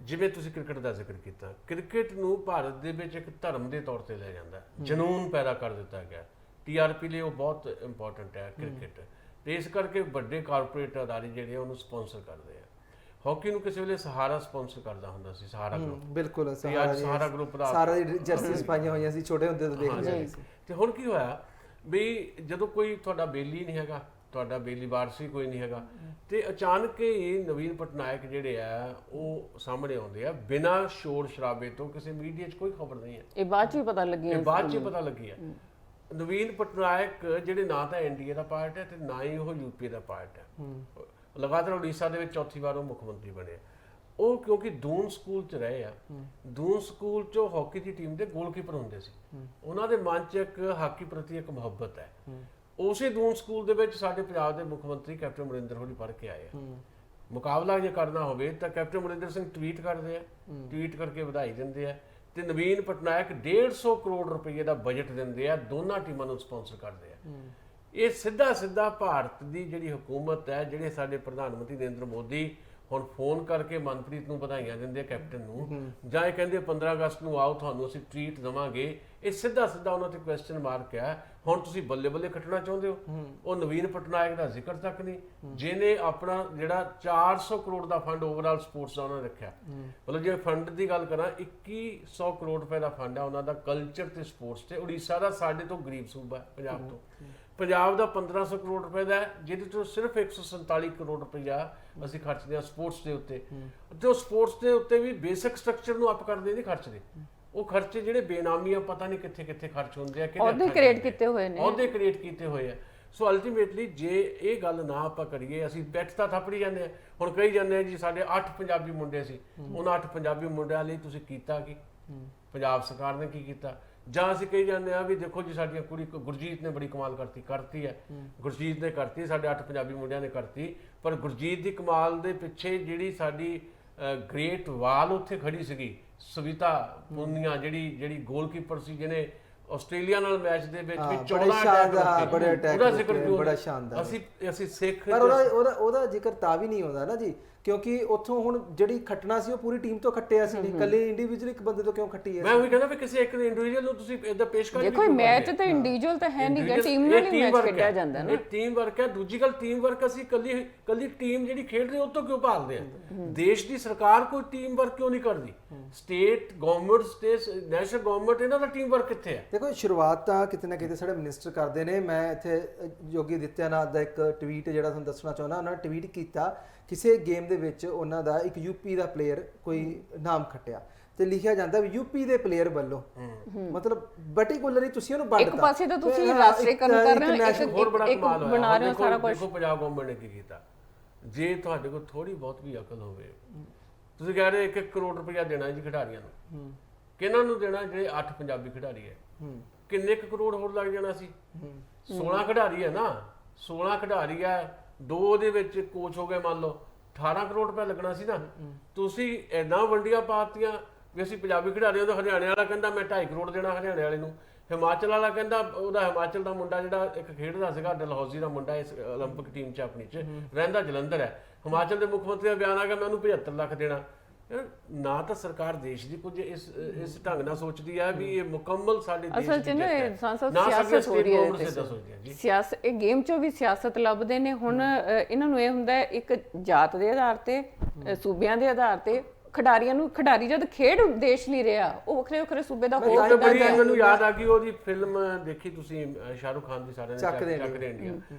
ਜਿਵੇਂ ਤੁਸੀਂ ਕ੍ਰਿਕਟ ਦਾ ਜ਼ਿਕਰ ਕੀਤਾ, ਕ੍ਰਿਕਟ ਨੂੰ ਭਾਰਤ ਦੇ ਵਿੱਚ ਇੱਕ ਧਰਮ ਦੇ ਤੌਰ ਤੇ ਲਿਆ ਜਾਂਦਾ, ਜਨੂਨ ਪੈਦਾ ਕਰ ਦਿੱਤਾ ਗਿਆ। TRP ਲਈ ਉਹ ਬਹੁਤ ਇੰਪੋਰਟੈਂਟ ਹੈ ਕ੍ਰਿਕਟ, ਤੇ ਇਸ ਕਰਕੇ ਵੱਡੇ ਕਾਰਪੋਰੇਟ ਅਦਾਰੇ ਜਿਹੜੇ ਉਹਨੂੰ ਸਪਾਂਸਰ ਕਰਦੇ ਆ। ਹਾਕੀ ਨੂੰ ਕਿਸੇ ਵੇਲੇ ਸਹਾਰਾ ਸਪਾਂਸਰ ਕਰਦਾ ਹੁੰਦਾ ਸੀ, ਸਹਾਰਾ ਗਰੁੱਪ। ਬਿਲਕੁਲ, ਸਹਾਰਾ ਗਰੁੱਪ ਦਾ ਸਾਰਾ ਜਰਸੀਜ਼ ਪਾਈਆਂ ਹੋਈਆਂ ਸੀ, ਛੋਟੇ ਹੁੰਦੇ ਤੋਂ ਦੇਖਦੇ ਸੀ। ਤੇ ਹੁਣ ਕੀ ਹੋਇਆ, ਵੀ ਜਦੋਂ ਕੋਈ ਤੁਹਾਡਾ ਬੇਲੀ ਨਹੀਂ ਹੈਗਾ, ਤੁਹਾਡਾ ਬੇਲੀ ਵਾਰਸੀ ਕੋਈ ਨਹੀਂ ਹੈਗਾ, ਤੇ ਅਚਾਨਕ ਹੀ ਨਵੀਨ ਪਟਨਾਇਕ ਜਿਹੜੇ ਆ ਉਹ ਸਾਹਮਣੇ ਆਉਂਦੇ ਆ ਬਿਨਾਂ ਸ਼ੋਰ ਸ਼ਰਾਬੇ ਤੋਂ, ਕਿਸੇ ਮੀਡੀਆ 'ਚ ਕੋਈ ਖਬਰ ਨਹੀਂ ਹੈ, ਇਹ ਬਾਅਦ 'ਚ ਹੀ ਪਤਾ ਲੱਗੀ ਇਹ ਬਾਅਦ 'ਚ ਪਤਾ ਲੱਗੀ ਹੈ। ਨਵੀਨ ਪਟਨਾਇਕ ਜਿਹੜੇ ਨਾ ਤਾਂ ਐਨਡੀਏ ਦਾ ਪਾਰਟ ਹੈ ਤੇ ਨਾ ਹੀ ਉਹ ਯੂਪੀ ਦਾ ਪਾਰਟ ਹੈ, ਲਗਾਤਾਰ ਉੜੀਸਾ ਦੇ ਵਿੱਚ ਚੌਥੀ ਵਾਰ ਉਹ ਮੁੱਖ ਮੰਤਰੀ ਬਣੇ। ਉਹ ਕਿਉਂਕਿ ਦੂਨ ਸਕੂਲ 'ਚ ਰਹੇ ਆ, ਦੂਨ ਸਕੂਲ 'ਚ ਹਾਕੀ ਦੀ ਟੀਮ ਦੇ ਗੋਲਕੀਪਰ ਹੁੰਦੇ ਸੀ, ਉਹਨਾਂ ਦੇ ਮਨ 'ਚ ਇੱਕ ਹਾਕੀ ਪ੍ਰਤੀ ਇੱਕ ਮੁਹੱਬਤ ਹੈ। ਉਸੇ ਦੂਨ ਸਕੂਲ ਦੇ ਵਿੱਚ ਸਾਡੇ ਪੰਜਾਬ ਦੇ ਮੁੱਖ ਮੰਤਰੀ ਕੈਪਟਨ ਅਮਰਿੰਦਰ ਹੋਣੀ ਪੜ੍ਹ ਕੇ ਆਏ ਆ। ਮੁਕਾਬਲਾ ਜੇ ਕਰਨਾ ਹੋਵੇ ਤਾਂ ਕੈਪਟਨ ਅਮਰਿੰਦਰ ਸਿੰਘ ਟਵੀਟ ਕਰਦੇ ਆ, ਟਵੀਟ ਕਰਕੇ ਵਧਾਈ ਦਿੰਦੇ ਆ, ਤੇ ਨਵੀਨ ਪਟਨਾਇਕ 150 ਕਰੋੜ ਰੁਪਏ ਦਾ ਬਜਟ ਦਿੰਦੇ ਆ, ਦੋਨਾਂ ਟੀਮਾਂ ਨੂੰ ਸਪਾਂਸਰ ਕਰਦੇ ਆ। ਇਹ ਸਿੱਧਾ ਸਿੱਧਾ ਭਾਰਤ ਦੀ ਜਿਹੜੀ ਹਕੂਮਤ ਹੈ, ਜਿਹੜੇ ਸਾਡੇ ਪ੍ਰਧਾਨ ਮੰਤਰੀ ਨਰਿੰਦਰ ਮੋਦੀ ਹੁਣ ਫੋਨ ਕਰਕੇ ਮਨਪ੍ਰੀਤ ਨੂੰ ਵਧਾਈਆਂ ਦਿੰਦੇ ਆ, ਕੈਪਟਨ ਨੂੰ, ਜਾਂ ਇਹ ਕਹਿੰਦੇ 15 ਅਗਸਤ ਨੂੰ ਆਓ ਤੁਹਾਨੂੰ ਅਸੀਂ ਟ੍ਰੀਟ ਦੇਵਾਂਗੇ, ਇਹ ਸਿੱਧਾ ਸਿੱਧਾ ਉਹਨਾਂ ਤੇ ਕੁਐਸਚਨ ਮਾਰਕ ਹੈ। ਹੁਣ ਤੁਸੀਂ ਬੱਲੇ ਬੱਲੇ ਖੱਟਣਾ ਚਾਹੁੰਦੇ ਹੋ, ਉਹ ਨਵੀਨ ਪਟਨਾਇਕ ਦਾ ਜ਼ਿਕਰ ਤੱਕ ਨਹੀਂ, ਜਿਹਨੇ ਆਪਣਾ ਜਿਹੜਾ 400 ਕਰੋੜ ਦਾ ਫੰਡ ਓਵਰਆਲ ਸਪੋਰਟਸ ਦਾ ਉਹਨਾਂ ਨੇ ਰੱਖਿਆ। ਮਤਲਬ ਜੇ ਫੰਡ ਦੀ ਗੱਲ ਕਰਾਂ 2100 ਕਰੋੜ ਰੁਪਏ ਦਾ ਫੰਡ ਹੈ ਉਹਨਾਂ ਦਾ ਕਲਚਰ ਤੇ ਸਪੋਰਟਸ ਤੇ। ਉੜੀਸਾ ਦਾ ਸਾਡੇ ਤੋਂ ਗਰੀਬ ਸੂਬਾ ਹੈ ਪੰਜਾਬ ਤੋਂ, ਪੰਜਾਬ ਦਾ 1500 ਕਰੋੜ ਰੁਪਏ ਦਾ, ਜਿਹਦੇ ਤੋਂ ਸਿਰਫ 147 ਕਰੋੜ ਰੁਪਇਆ ਅਸੀਂ ਖਰਚਦੇ ਹਾਂ ਸਪੋਰਟਸ ਦੇ ਉੱਤੇ। ਤੇ ਉਹ ਸਪੋਰਟਸ ਦੇ ਉੱਤੇ ਵੀ ਬੇਸਿਕ ਸਟਰਕਚਰ ਨੂੰ ਅਪ ਕਰਦੇ ਨਹੀਂ ਖਰਚਦੇ, ਉਹ ਖਰਚੇ ਜਿਹੜੇ ਬੇਨਾਮੀਆਂ ਪਤਾ ਨਹੀਂ ਕਿੱਥੇ ਕਿੱਥੇ ਖਰਚ ਹੁੰਦੇ ਆ, ਉਹਦੇ ਕ੍ਰੀਏਟ ਕੀਤੇ ਹੋਏ ਨੇ, ਉਹਦੇ ਕ੍ਰੀਏਟ ਕੀਤੇ ਹੋਏ ਆ। ਸੋ ਅਲਟੀਮੇਟਲੀ ਜੇ ਇਹ ਗੱਲ ਨਾ ਆਪਾਂ ਕਰੀਏ, ਅਸੀਂ ਬੈਠ ਤਾਂ ਥੱਪੜੀ ਜਾਂਦੇ ਆ। ਹੁਣ ਕਹੀ ਜਾਂਦੇ ਆ ਜੀ ਸਾਡੇ 8 ਪੰਜਾਬੀ ਮੁੰਡੇ ਸੀ, ਉਹਨਾਂ 8 ਪੰਜਾਬੀ ਮੁੰਡਿਆਂ ਲਈ ਤੁਸੀਂ ਕੀਤਾ ਕੀ, ਪੰਜਾਬ ਸਰਕਾਰ ਨੇ ਕੀ ਕੀਤਾ? ਜਾਂ ਅਸੀਂ ਕਹੀ ਜਾਂਦੇ ਆ ਵੀ ਦੇਖੋ ਜੀ ਸਾਡੀਆਂ ਕੁੜੀ ਗੁਰਜੀਤ ਨੇ ਬੜੀ ਕਮਾਲ ਕਰਤੀ ਹੈ, ਗੁਰਜੀਤ ਨੇ ਕਰਤੀ, ਸਾਡੇ 8 ਪੰਜਾਬੀ ਮੁੰਡਿਆਂ ਨੇ ਕਰਤੀ। ਪਰ ਗੁਰਜੀਤ ਦੀ ਕਮਾਲ ਦੇ ਪਿੱਛੇ ਜਿਹੜੀ ਸਾਡੀ ਗ੍ਰੇਟ ਵਾਲ ਉੱਥੇ ਖੜੀ ਸੀਗੀ, ਸਵਿਤਾ ਪੁਨੀਆ ਜਿਹੜੀ ਗੋਲਕੀਪਰ ਸੀ, ਜਿਹਨੇ ਆਸਟ੍ਰੇਲੀਆ ਨਾਲ ਮੈਚ ਦੇ ਵਿੱਚ ਵੀ 14 ਬੜੇ ਅਟੈਕ ਉਹਦਾ ਜ਼ਿਕਰ ਕਿਉਂ? ਬੜਾ ਸ਼ਾਨਦਾਰ। ਅਸੀਂ ਸਿੱਖ, ਪਰ ਉਹਦਾ ਜ਼ਿਕਰ ਤਾਂ ਵੀ ਨਹੀਂ ਹੁੰਦਾ ਨਾ ਜੀ, ਕਿਉਂਕਿ ਉੱਥੋਂ ਹੁਣ ਜਿਹੜੀ ਖੱਟਣਾ ਸੀ ਉਹ ਪੂਰੀ ਟੀਮ ਤੋਂ ਖੱਟਿਆ ਸੀ, ਨਹੀਂ ਕੱਲੇ ਇੰਡੀਵਿਜੂਅਲ ਇੱਕ ਬੰਦੇ ਤੋਂ ਕਿਉਂ ਖੱਟੀ ਹੈ? ਮੈਂ ਉਹੀ ਕਹਿੰਦਾ ਵੀ ਕਿਸੇ ਇੱਕ ਇੰਡੀਵਿਜੂਅਲ ਨੂੰ ਤੁਸੀਂ ਇਦਾਂ ਪੇਸ਼ ਕਰ ਦੇਖੋ ਮੈਚ ਤਾਂ ਇੰਡੀਵਿਜੂਅਲ ਤਾਂ ਹੈ ਨਹੀਂ, ਟੀਮ ਨਾਲ ਹੀ ਮੈਚ ਖੇਡਿਆ ਜਾਂਦਾ ਨਾ, ਇਹ ਟੀਮ ਵਰਕ ਹੈ। ਦੂਜੀ ਗੱਲ ਟੀਮ ਵਰਕ ਅਸੀਂ ਕੱਲੀ ਟੀਮ ਜਿਹੜੀ ਖੇਡ ਰਹੀ ਉਹ ਤੋਂ ਕਿਉਂ ਭਾਲਦੇ ਆ? ਦੇਸ਼ ਦੀ ਸਰਕਾਰ ਕੋਈ ਟੀਮ ਵਰਕ ਕਿਉਂ ਨਹੀਂ ਕਰਦੀ? ਸਟੇਟ ਗਵਰਨਮੈਂਟ, ਨੈਸ਼ਨਲ ਗਵਰਨਮੈਂਟ, ਇਹਨਾਂ ਦਾ ਟੀਮ ਵਰਕ ਕਿੱਥੇ ਹੈ? ਦੇਖੋ ਸ਼ੁਰੂਆਤ ਤਾਂ ਕਿਤੇ ਨਾ ਕਿਤੇ ਸਾਡੇ ਮਿਨਿਸਟਰ ਕਰਦੇ ਨੇ। ਮੈਂ ਇੱਥੇ ਯੋਗੀ ਆਦਿੱਤਿਆਨਾਥ ਦਾ ਇੱਕ ਟਵੀਟ ਜਿਹੜਾ ਤੁਹਾਨੂੰ ਦੱਸਣਾ ਚਾਹੁੰਦਾ, ਉਹਨਾਂ ਨੇ ਟਵੀਟ ਕੀਤਾ ਕਿਸੇ ਗੇਮ ਦੇ ਵਿੱਚ ਉਹਨਾਂ ਦਾ ਇੱਕ ਯੂਪੀ ਦਾ ਪਲੇਅਰ ਕੋਈ ਨਾਮ ਖੱਟਿਆ ਤੇ ਲਿਖਿਆ ਜਾਂਦਾ ਵੀ ਯੂਪੀ ਦੇ ਪਲੇਅਰ ਵੱਲੋਂ, ਮਤਲਬ ਪਾਰਟਿਕੂਲਰਲੀ ਤੁਸੀਂ ਉਹਨੂੰ ਵੰਡਤਾ। ਇੱਕ ਪਾਸੇ ਤਾਂ ਤੁਸੀਂ ਰਾਸ਼ਟਰੀਕਰਨ ਕਰ ਰਹੇ ਹੋ, ਇੱਕ ਹੋਰ ਬੜਾ ਕਮਾਲ ਹੋਇਆ, ਬਣਾ ਰਹੇ ਹੋ ਸਾਰਾ ਕੁਝ। ਦੇਖੋ ਪੰਜਾਬ ਗਵਰਨਮੈਂਟ ਨੇ ਕੀ ਕੀਤਾ। ਜੇ ਤੁਹਾਡੇ ਕੋਲ ਥੋੜੀ ਬਹੁਤ ਵੀ ਅਕਲ ਹੋਵੇ, ਤੁਸੀਂ ਕਹਿ ਰਹੇ 1 ਕਰੋੜ ਰੁਪਇਆ ਦੇਣਾ ਜੀ ਖਿਡਾਰੀਆਂ ਨੂੰ, ਕਿਹਨਾਂ ਨੂੰ ਦੇਣਾ? ਜਿਹੜੇ 8 ਪੰਜਾਬੀ ਖਿਡਾਰੀ ਹੈ, ਕਿੰਨੇ ਕੁ ਕਰੋੜ ਹੋਰ ਲੱਗ ਜਾਣਾ ਸੀ? 16 ਖਿਡਾਰੀ ਹੈ ਨਾ, 16 ਖਿਡਾਰੀ ਹੈ, 2 ਦੇ ਵਿੱਚ ਕੋਚ ਹੋ ਗਏ, ਮੰਨ ਲਓ 18 ਕਰੋੜ ਰੁਪਏ ਲੱਗਣਾ ਸੀ ਨਾ। ਤੁਸੀਂ ਇੰਨਾ ਵੰਡੀਆਂ ਪਾਤੀਆਂ ਵੀ ਅਸੀਂ ਪੰਜਾਬੀ ਖਿਡਾਰੀਆਂ ਤੋਂ, ਹਰਿਆਣੇ ਵਾਲਾ ਕਹਿੰਦਾ ਮੈਂ 2.5 ਕਰੋੜ ਦੇਣਾ ਹਰਿਆਣੇ ਵਾਲੇ ਨੂੰ, ਹਿਮਾਚਲ ਵਾਲਾ ਕਹਿੰਦਾ, ਉਹਦਾ ਹਿਮਾਚਲ ਦਾ ਮੁੰਡਾ ਜਿਹੜਾ ਇੱਕ ਖੇਡਦਾ ਸੀਗਾ ਡਲਹੌਜ਼ੀ ਦਾ ਮੁੰਡਾ, ਇਸ 올림픽 ਟੀਮ 'ਚ ਆਪਣੀ 'ਚ ਰਹਿੰਦਾ ਜਲੰਧਰ ਹੈ, ਹਿਮਾਚਲ ਦੇ ਮੁੱਖ ਮੰਤਰੀ ਦਾ ਬਿਆਨ ਆ ਗਿਆ ਮੈਂ ਉਹਨੂੰ 75 ਲੱਖ ਦੇਣਾ। ਨਾ ਤਾਂ ਸਰਕਾਰ ਦੇਸ਼ ਦੀ ਕੁਝ ਇਸ ਢੰਗ ਨਾਲ ਸੋਚਦੀ ਹੈ ਵੀ ਇਹ ਮੁਕੰਮਲ ਸਾਡੇ ਦੇਸ਼ ਦੀ ਅਸਲ 'ਚ ਨਾ ਸਿਆਸਤ ਹੋ ਰਹੀ ਹੈ, ਸਿਆਸਤ, ਇਹ ਗੇਮ 'ਚੋਂ ਵੀ ਸਿਆਸਤ ਲੱਭਦੇ ਨੇ। ਹੁਣ ਇਹਨਾਂ ਨੂੰ ਇਹ ਹੁੰਦਾ ਇੱਕ ਜਾਤ ਦੇ ਆਧਾਰ ਤੇ, ਸੂਬਿਆਂ ਦੇ ਆਧਾਰ ਤੇ ਖਿਡਾਰੀਆਂ ਨੂੰ, ਖਿਡਾਰੀ ਜਦ ਖੇਡ ਦੇਸ਼ ਲਈ ਰਿਹਾ, ਉਹ ਵੱਖਰੇ ਵੱਖਰੇ ਸੂਬੇ ਦਾ ਹੋਰ ਮੈਨੂੰ ਯਾਦ ਆ ਗਈ ਉਹਦੀ ਫਿਲਮ ਦੇਖੀ ਤੁਸੀਂ, ਸ਼ਾਹਰੁਖ ਖਾਨ ਦੀ, ਸਾਰਿਆਂ ਨੇ ਚੱਕ ਦੇ ਇੰਡੀਆ,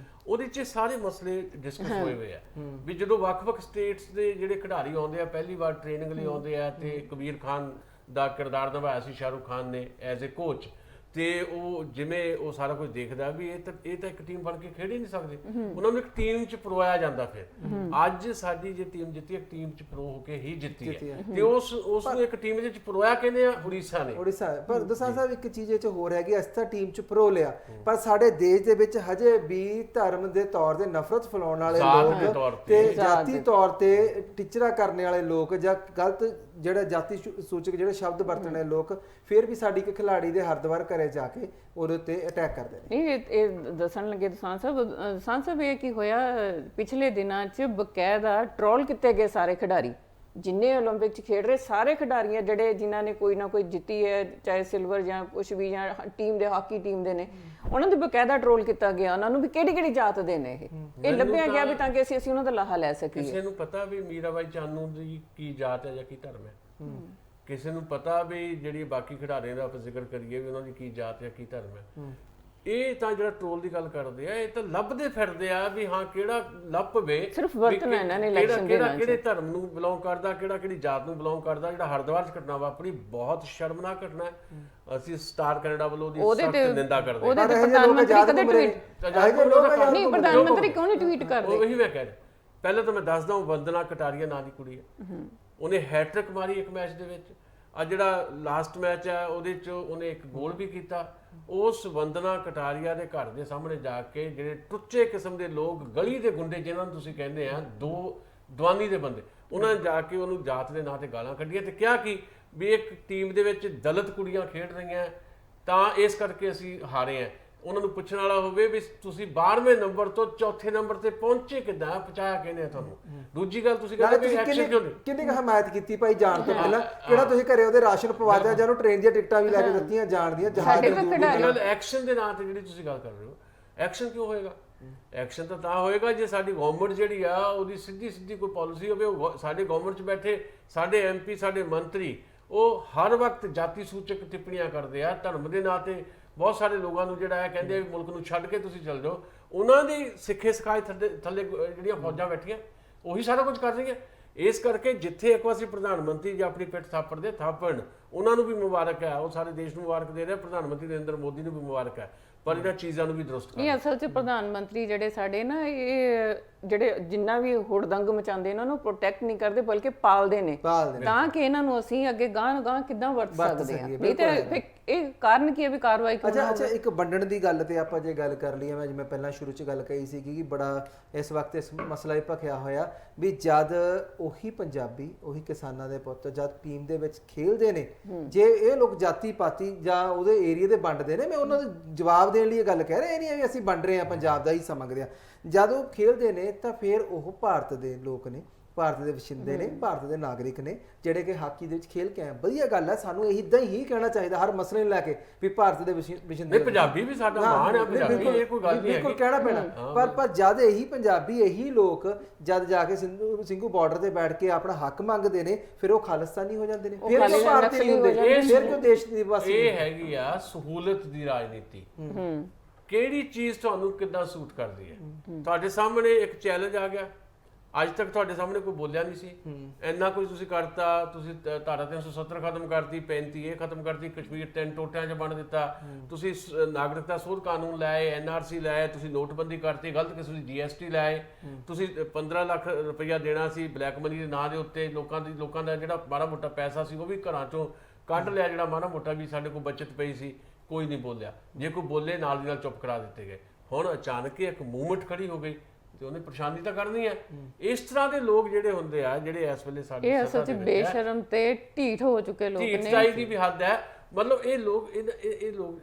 ਉਹਦੇ 'ਚ ਸਾਰੇ ਮਸਲੇ ਡਿਸਕਸ ਹੋਏ ਹੋਏ ਆ ਵੀ ਜਦੋਂ ਵੱਖ-ਵੱਖ ਸਟੇਟਸ ਦੇ ਜਿਹੜੇ ਖਿਡਾਰੀ ਆਉਂਦੇ ਆ, ਪਹਿਲੀ ਵਾਰ ਟ੍ਰੇਨਿੰਗ ਲਈ ਆਉਂਦੇ ਆ, ਤੇ ਕਬੀਰ ਖਾਨ ਦਾ ਕਿਰਦਾਰ ਨਿਭਾਇਆ ਸੀ ਸ਼ਾਹਰੁਖ ਖਾਨ ਨੇ ਐਜ਼ ਏ ਕੋਚ, ਤੇ ਉਹ ਜਿਵੇਂ ਉਹ ਸਾਰਾ ਕੁਝ ਦੇਖਦਾ ਵੀ ਇਹ ਤਾਂ ਇੱਕ ਟੀਮ ਬਣ ਕੇ ਖੇਡ ਹੀ ਨਹੀਂ ਸਕਦੇ, ਉਹਨਾਂ ਨੂੰ ਇੱਕ ਟੀਮ 'ਚ ਪਰੋਇਆ ਜਾਂਦਾ। ਫਿਰ ਅੱਜ ਸਾਡੀ ਜੇ ਟੀਮ ਜਿੱਤੀ, ਇੱਕ ਟੀਮ 'ਚ ਪਰੋ ਹੋ ਕੇ ਹੀ ਜਿੱਤੀ ਹੈ, ਤੇ ਉਸ ਨੂੰ ਇੱਕ ਟੀਮ ਵਿੱਚ ਪਰੋਇਆ ਕਹਿੰਦੇ ਆ ਉੜੀਸਾ ਨੇ। ਪਰ ਦਸਾਂ ਸਾਹਿਬ ਇੱਕ ਚੀਜ਼ ਇਹ 'ਚ ਹੋਰ ਹੈਗੀ, ਅਸੀਂ ਤਾਂ ਟੀਮ 'ਚ ਪਰੋ ਲਿਆ, ਪਰ ਸਾਡੇ ਦੇਸ਼ ਦੇ ਵਿੱਚ ਹਜੇ ਵੀ ਧਰਮ ਦੇ ਤੌਰ ਤੇ ਨਫ਼ਰਤ ਫੈਲਾਉਣ ਵਾਲੇ ਲੋਕ ਤੇ ਜਾਤੀ ਤੌਰ ਤੇ ਟੀਚਰਾਂ ਕਰਨ ਵਾਲੇ ਲੋਕ, ਜਾਂ ਗਲਤ ਜਿਹੜਾ ਜਾਤੀ ਸੂਚਕ ਜਿਹੜੇ ਸ਼ਬਦ ਵਰਤਣ ਵਾਲੇ ਲੋਕ, ਫਿਰ ਵੀ ਸਾਡੀ ਇੱਕ ਖਿਲਾੜੀ ਦੇ ਹਰਦਵਾਰ ਘਰੇ ਜਾ ਕੇ ਉਹਦੇ ਉੱਤੇ ਅਟੈਕ ਕਰਦੇ ਨੇ। ਨਹੀਂ, ਇਹ ਦੱਸਣ ਲੱਗੇ ਦਸਾਂ ਸਾਹਿਬ ਇਹ ਕੀ ਹੋਇਆ, ਪਿਛਲੇ ਦਿਨਾਂ 'ਚ ਬਕਾਇਦਾ ਟ੍ਰੋਲ ਕੀਤੇ ਗਏ ਸਾਰੇ ਖਿਡਾਰੀ, ਜਿੰਨੇ 올림픽 'ਚ ਖੇਡ ਰਹੇ ਸਾਰੇ ਖਿਡਾਰੀਆਂ, ਜਿਹੜੇ ਜਿਨ੍ਹਾਂ ਨੇ ਕੋਈ ਨਾ ਕੋਈ ਜਿੱਤੀ ਹੈ, ਚਾਹੇ ਸਿਲਵਰ ਜਾਂ ਕੁਝ ਵੀ, ਜਾਂ ਟੀਮ ਦੇ ਹਾਕੀ ਟੀਮ ਦੇ ਨੇ, ਉਹਨਾਂ ਦੇ ਬਕਾਇਦਾ ਟ੍ਰੋਲ ਕੀਤਾ ਗਿਆ, ਉਹਨਾਂ ਨੂੰ ਵੀ ਕਿਹੜੀ ਜਾਤ ਦੇ ਨੇ ਇਹ ਲੱਭਿਆ ਗਿਆ ਵੀ ਤਾਂ ਕਿ ਅਸੀਂ ਉਹਨਾਂ ਦਾ ਲਾਹਾ ਲੈ ਸਕੀਏ। ਕਿਸੇ ਨੂੰ ਪਤਾ ਵੀ ਮੀਰਾਬਾਈ ਚਾਨੂ ਦੀ ਕੀ ਜਾਤ ਹੈ ਜਾਂ ਕੀ ਧਰਮ ਹੈ? ਕਿਸੇ ਨੂੰ ਪਤਾ ਵੀ ਜਿਹੜੀ ਬਾਕੀ ਖਿਡਾਰੀਆਂ ਦਾ ਆਪਾਂ ਜ਼ਿਕਰ ਕਰੀਏ ਵੀ ਉਹਨਾਂ ਦੀ ਕੀ ਜਾਤ ਹੈ ਕੀ ਧਰਮ ਹੈ? ਇਹ ਤਾਂ ਜਿਹੜਾ ਟ੍ਰੋਲ ਦੀ ਗੱਲ ਕਰਦੇ ਆ, ਇਹ ਤਾਂ ਲੱਭਦੇ ਫਿਰਦੇ ਆ ਵੀ ਹਾਂ ਕਿਹੜਾ ਲੱਭ ਪਵੇ, ਸਿਰਫ ਵਰਤਣਾ ਇਹਨਾਂ ਨੇ ਇਲੈਕਸ਼ਨ ਦੇ ਨਾਲ। ਕਿਹੜੇ ਧਰਮ ਨੂੰ ਬਿਲੋਂਗ ਕਰਦਾ, ਕਿਹੜੀ ਜਾਤ ਨੂੰ ਬਿਲੋਂਗ ਕਰਦਾ। ਜਿਹੜਾ ਹਰਿਦੁਆਰ 'ਚ ਘਟਨਾ ਵਾਪਰੀ ਬਹੁਤ ਸ਼ਰਮਨਾਕ ਘਟਨਾ ਹੈ, ਅਸੀਂ ਸਟਾਰ ਕੈਨੇਡਾ ਵੱਲੋਂ ਦੀ ਸਖਤ ਨਿੰਦਾ ਕਰਦੇ ਹਾਂ। ਉਹਦੇ ਤੇ ਪ੍ਰਧਾਨ ਮੰਤਰੀ ਕਦੇ ਟਵੀਟ ਨਹੀਂ, ਪ੍ਰਧਾਨ ਮੰਤਰੀ ਕਿਉਂ ਨਹੀਂ ਟਵੀਟ ਕਰਦੇ? ਉਹੀ ਮੈਂ ਕਹਿ ਰਿਹਾ। ਪਹਿਲਾਂ ਤਾਂ ਮੈਂ ਦੱਸਦਾ ਹਾਂ, ਵੰਦਨਾ ਕਟਾਰੀਆ ਨਾਂ ਦੀ ਕੁੜੀ ਹੈ, ਉਹਨੇ ਹੈਟ੍ਰਿਕ ਮਾਰੀ ਇੱਕ ਮੈਚ ਦੇ ਵਿੱਚ। ਆ ਜਿਹੜਾ ਲਾਸਟ ਮੈਚ ਹੈ ਉਹਦੇ 'ਚ ਉਹਨੇ ਇੱਕ ਗੋਲ ਵੀ ਕੀਤਾ। ਉਸ ਵੰਦਨਾ ਕਟਾਰੀਆ ਦੇ ਘਰ ਦੇ ਸਾਹਮਣੇ ਜਾ ਕੇ ਜਿਹੜੇ ਟੁੱਚੇ ਕਿਸਮ ਦੇ ਲੋਕ, ਗਲੀ ਦੇ ਗੁੰਡੇ ਜਿਨ੍ਹਾਂ ਨੂੰ ਤੁਸੀਂ ਕਹਿੰਦੇ ਆ, ਦੀਵਾਨੀ ਦੇ ਬੰਦੇ, ਉਹਨਾਂ ਨੇ ਜਾ ਕੇ ਉਹਨੂੰ ਜਾਤ ਦੇ ਨਾਂ ਤੇ ਗਾਲਾਂ ਕੱਢੀਆਂ ਤੇ ਕਿਹਾ ਕਿ ਵੀ ਇੱਕ ਟੀਮ ਦੇ ਵਿੱਚ ਦਲਿਤ ਕੁੜੀਆਂ ਖੇਡ ਰਹੀਆਂ ਤਾਂ ਇਸ ਕਰਕੇ ਅਸੀਂ ਹਾਰੇ ਆ। ਉਹਨਾਂ ਨੂੰ ਪੁੱਛਣ ਵਾਲਾ ਹੋਵੇ ਵੀ ਤੁਸੀਂ 12ਵੇਂ ਨੰਬਰ ਤੋਂ ਚੌਥੇ ਨੰਬਰ ਤੇ ਪਹੁੰਚੇ ਕਿੱਦਾਂ, ਪਹੁੰਚਾਇਆ ਕਿਹਨੇ ਤੁਹਾਨੂੰ? ਦੂਜੀ ਗੱਲ ਤੁਸੀਂ ਕਹਿੰਦੇ ਵੀ ਐਕਸ਼ਨ ਕਿਉਂ ਨਹੀਂ? ਕਿੰਨੀ ਕੁ ਹਮਾਇਤ ਕੀਤੀ ਭਾਈ ਜਾਣ ਤੋਂ ਪਹਿਲਾਂ? ਕਿਹੜਾ ਤੁਸੀਂ ਘਰੇ ਉਹਦੇ ਰਾਸ਼ਨ ਪਵਾ ਦਿਆ ਜਾਂ ਉਹਨੂੰ ਟ੍ਰੇਨ ਦੀਆਂ ਟਿਕਟਾਂ ਵੀ ਲੈ ਕੇ ਦਿੱਤੀਆਂ ਜਾਣ ਦੀਆਂ, ਜਹਾਜ਼ ਦੇ ਨਾਲ? ਐਕਸ਼ਨ ਦੇ ਨਾਂ ਤੇ ਜਿਹੜੀ ਤੁਸੀਂ ਗੱਲ ਕਰ ਰਹੇ ਹੋ, ਐਕਸ਼ਨ ਕਿਉਂ ਹੋਏਗਾ? ਐਕਸ਼ਨ ਤਾਂ ਹੋਏਗਾ ਜੇ ਸਾਡੀ ਗਵਰਨਮੈਂਟ ਜਿਹੜੀ ਆ ਉਹਦੀ ਸਿੱਧੀ ਕੋਈ ਪਾਲਿਸੀ ਹੋਵੇ। ਸਾਡੇ ਗਵਰਨਮੈਂਟ 'ਚ ਬੈਠੇ ਸਾਡੇ MP, ਸਾਡੇ ਮੰਤਰੀ, ਉਹ ਹਰ ਵਕਤ ਜਾਤੀ ਸੂਚਕ ਟਿੱਪਣੀਆਂ ਕਰਦੇ ਆ, ਧਰਮ ਦੇ ਨਾਂ ਤੇ ਬਹੁਤ ਸਾਰੇ ਲੋਕਾਂ ਨੂੰ ਜਿਹੜਾ ਹੈ ਕਹਿੰਦੇ ਵੀ ਮੁਲਕ ਨੂੰ ਛੱਡ ਕੇ ਤੁਸੀਂ ਚੱਲ ਜਾਓ। ਉਹਨਾਂ ਦੀ ਸਿੱਖੇ ਸਿਖਾਏ ਥੱਲੇ ਜਿਹੜੀਆਂ ਫੌਜਾਂ ਬੈਠੀਆਂ ਉਹੀ ਸਾਰਾ ਕੁਝ ਕਰ ਰਹੀਆਂ। ਇਸ ਕਰਕੇ ਜਿੱਥੇ ਇੱਕ ਵਾਰੀ ਪ੍ਰਧਾਨ ਮੰਤਰੀ ਜੀ ਆਪਣੀ ਪਿੱਠ ਥਾਪਣ, ਉਹਨਾਂ ਨੂੰ ਵੀ ਮੁਬਾਰਕ ਹੈ, ਉਹ ਸਾਰੇ ਦੇਸ਼ ਨੂੰ ਮੁਬਾਰਕ ਦੇ ਰਹੇ, ਪ੍ਰਧਾਨ ਮੰਤਰੀ ਨਰਿੰਦਰ ਮੋਦੀ ਨੂੰ ਵੀ ਮੁਬਾਰਕ ਹੈ, ਪਰ ਇਹਨਾਂ ਚੀਜ਼ਾਂ ਨੂੰ ਵੀ ਦਰੁਸਤ ਕਰੋ। ਇਹ ਅਸਲ 'ਚ ਪ੍ਰਧਾਨ ਮੰਤਰੀ ਜਿਹੜੇ ਸਾਡੇ ਨਾ, ਇਹ ਜਿਹੜੇ ਜਿੰਨਾ ਵੀ ਹੁੜਦੰਗ ਮਚਾਉਂਦੇ ਇਹਨਾਂ ਨੂੰ ਪ੍ਰੋਟੈਕਟ ਨਹੀਂ ਕਰਦੇ ਬਲਕਿ ਪਾਲਦੇ ਨੇ, ਤਾਂ ਕਿ ਇਹਨਾਂ ਨੂੰ ਅਸੀਂ ਅੱਗੇ ਗਾਂ ਕਿੱਦਾਂ ਵਰਤ ਸਕਦੇ ਹਾਂ। ਨਹੀਂ ਤੇ ਇਹ ਕਾਰਨ ਕੀ ਹੈ ਵੀ ਕਾਰਵਾਈ ਕਿਉਂ ਨਾ ਅੱਛਾ, ਇੱਕ ਵੰਡਣ ਦੀ ਗੱਲ ਤੇ ਆਪਾਂ ਜੇ ਗੱਲ ਕਰ ਲਈਏ, ਮੈਂ ਜਿਵੇਂ ਪਹਿਲਾਂ ਸ਼ੁਰੂ 'ਚ ਗੱਲ ਕਹੀ ਸੀ ਕਿ ਬੜਾ ਇਸ ਵਕਤ ਇਸ ਮਸਲਾ ਹੀ ਭਖਿਆ ਹੋਇਆ ਵੀ ਜਦ ਉਹੀ ਪੰਜਾਬੀ, ਉਹੀ ਕਿਸਾਨਾਂ ਦੇ ਪੁੱਤ ਜਦ ਟੀਮ ਦੇ ਵਿੱਚ ਖੇਲਦੇ ਨੇ, ਜੇ ਇਹ ਲੋਕ ਜਾਤੀ ਪਾਤੀ ਜਾਂ ਉਹਦੇ ਏਰੀਆ ਦੇ ਵੰਡਦੇ ਨੇ, ਮੈਂ ਉਹਨਾਂ ਨੂੰ ਜਵਾਬ ਦੇਣ ਲਈ ਇਹ ਗੱਲ ਕਹਿ ਰਿਹਾ ਨਹੀਂ ਵੀ ਅਸੀਂ ਵੰਡ ਰਹੇ ਹਾਂ, ਪੰਜਾਬ ਦਾ ਹੀ ਸਮਝਦੇ ਹਾਂ। ਜਦ ਉਹ ਖੇਲਦੇ ਨੇ ਤਾਂ ਫਿਰ ਉਹ ਭਾਰਤ ਦੇ ਲੋਕ ਨੇ, ਭਾਰਤ ਦੇ ਵਸਿੰਦੇ ਨੇ, ਭਾਰਤ ਦੇ ਨਾਗਰਿਕ ਨੇ, ਜਿਹੜੇ ਕਿ ਹਾਕੀ ਦੇ ਵਿੱਚ ਖੇਲ ਕੇ ਆਏ। ਵਧੀਆ ਗੱਲ ਹੈ, ਸਾਨੂੰ ਇਦਾਂ ਹੀ ਕਹਿਣਾ ਚਾਹੀਦਾ ਹਰ ਮਸਲੇ ਨੂੰ ਲੈ ਕੇ ਵੀ ਭਾਰਤ ਦੇ ਵਸਿੰਦੇ ਪੰਜਾਬੀ ਵੀ ਸਾਡਾ ਮਾਣ ਹੈ, ਪੰਜਾਬੀ ਇਹ ਕੋਈ ਗੱਲ ਨਹੀਂ ਹੈ, ਬਿਲਕੁਲ ਕਹਿਣਾ ਪੈਣਾ। ਪਰ ਜਦ ਇਹੀ ਪੰਜਾਬੀ, ਇਹੀ ਲੋਕ ਜਦ ਜਾ ਕੇ ਸਿੰਘੂ ਬਾਰਡਰ ਤੇ ਬੈਠ ਕੇ ਆਪਣਾ ਹੱਕ ਮੰਗਦੇ ਨੇ, ਫਿਰ ਉਹ ਖਾਲਿਸਤਾਨੀ ਹੋ ਜਾਂਦੇ ਨੇ, ਫਿਰ ਉਹ ਭਾਰਤੀ ਨਹੀਂ ਹੁੰਦੇ, ਫਿਰ ਕਿਉਂ ਦੇਸ਼ ਦੀ ਵਾਸੀ? ਇਹ ਹੈਗੀ ਆ ਸਹੂਲਤ ਦੀ ਰਾਜਨੀਤੀ। ਕਿਹੜੀ ਚੀਜ਼ ਤੁਹਾਨੂੰ ਕਿੱਦਾਂ ਸੂਟ ਕਰਦੀ ਹੈ? ਤੁਹਾਡੇ ਸਾਹਮਣੇ ਇੱਕ ਚੈਲੰਜ ਆ ਗਿਆ, ਅੱਜ ਤੱਕ ਤੁਹਾਡੇ ਸਾਹਮਣੇ ਕੋਈ ਬੋਲਿਆ ਨਹੀਂ ਸੀ, ਇੰਨਾ ਕੁਝ ਤੁਸੀਂ ਕਰਤਾ, ਤੁਸੀਂ ਧਾਰਾ 370 ਖਤਮ ਕਰਤੀ, 35 ਇਹ ਖਤਮ ਕਰਤੀ, ਕਸ਼ਮੀਰ 3 ਟੋਟਿਆਂ 'ਚ ਵੰਡ ਦਿੱਤਾ, ਤੁਸੀਂ ਨਾਗਰਿਕਤਾ ਸੋਧ ਕਾਨੂੰਨ ਲਾਏ, NRC ਲਾਏ, ਤੁਸੀਂ ਨੋਟਬੰਦੀ ਕਰਤੀ, ਗਲਤ ਕਿਸਮ ਦੀ GST ਲਾਏ, ਤੁਸੀਂ 15 ਲੱਖ ਰੁਪਈਆ ਦੇਣਾ ਸੀ ਬਲੈਕ ਮਨੀ ਦੇ ਨਾਂ ਦੇ ਉੱਤੇ, ਲੋਕਾਂ ਦਾ ਜਿਹੜਾ ਮਾੜਾ ਮੋਟਾ ਪੈਸਾ ਸੀ ਉਹ ਵੀ ਘਰਾਂ 'ਚੋਂ ਕੱਢ ਲਿਆ, ਜਿਹੜਾ ਮਾੜਾ ਮੋਟਾ ਵੀ ਸਾਡੇ ਕੋਲ ਬਚਤ ਪਈ ਸੀ, ਕੋਈ ਨਹੀਂ ਬੋਲਿਆ। ਜੇ ਕੋਈ ਬੋਲੇ ਨਾਲ ਦੀ ਨਾਲ ਚੁੱਪ ਕਰਾ ਦਿੱਤੇ ਗਏ। ਹੁਣ ਅਚਾਨਕ ਇੱਕ ਮੂਵਮੈਂਟ ਖੜੀ ਹੋ ਗਈ ਤੇ ਉਹਨੇ ਪਰੇਸ਼ਾਨੀ ਤਾਂ ਕਰਨੀ ਹੈ। ਇਸ ਤਰ੍ਹਾਂ ਦੇ ਲੋਕ ਜਿਹੜੇ ਹੁੰਦੇ ਆ, ਜਿਹੜੇ ਇਸ ਵੇਲੇ ਸਾਡੇ ਇਹ ਅਸਲ 'ਚ ਬੇਸ਼ਰਮ ਤੇ ਢੀਠ ਹੋ ਚੁੱਕੇ ਲੋਕ ਨੇ। ਢੀਠਾਈ ਦੀ ਵੀ ਹੱਦ ਹੈ। ਮਤਲਬ ਇਹ ਲੋਕ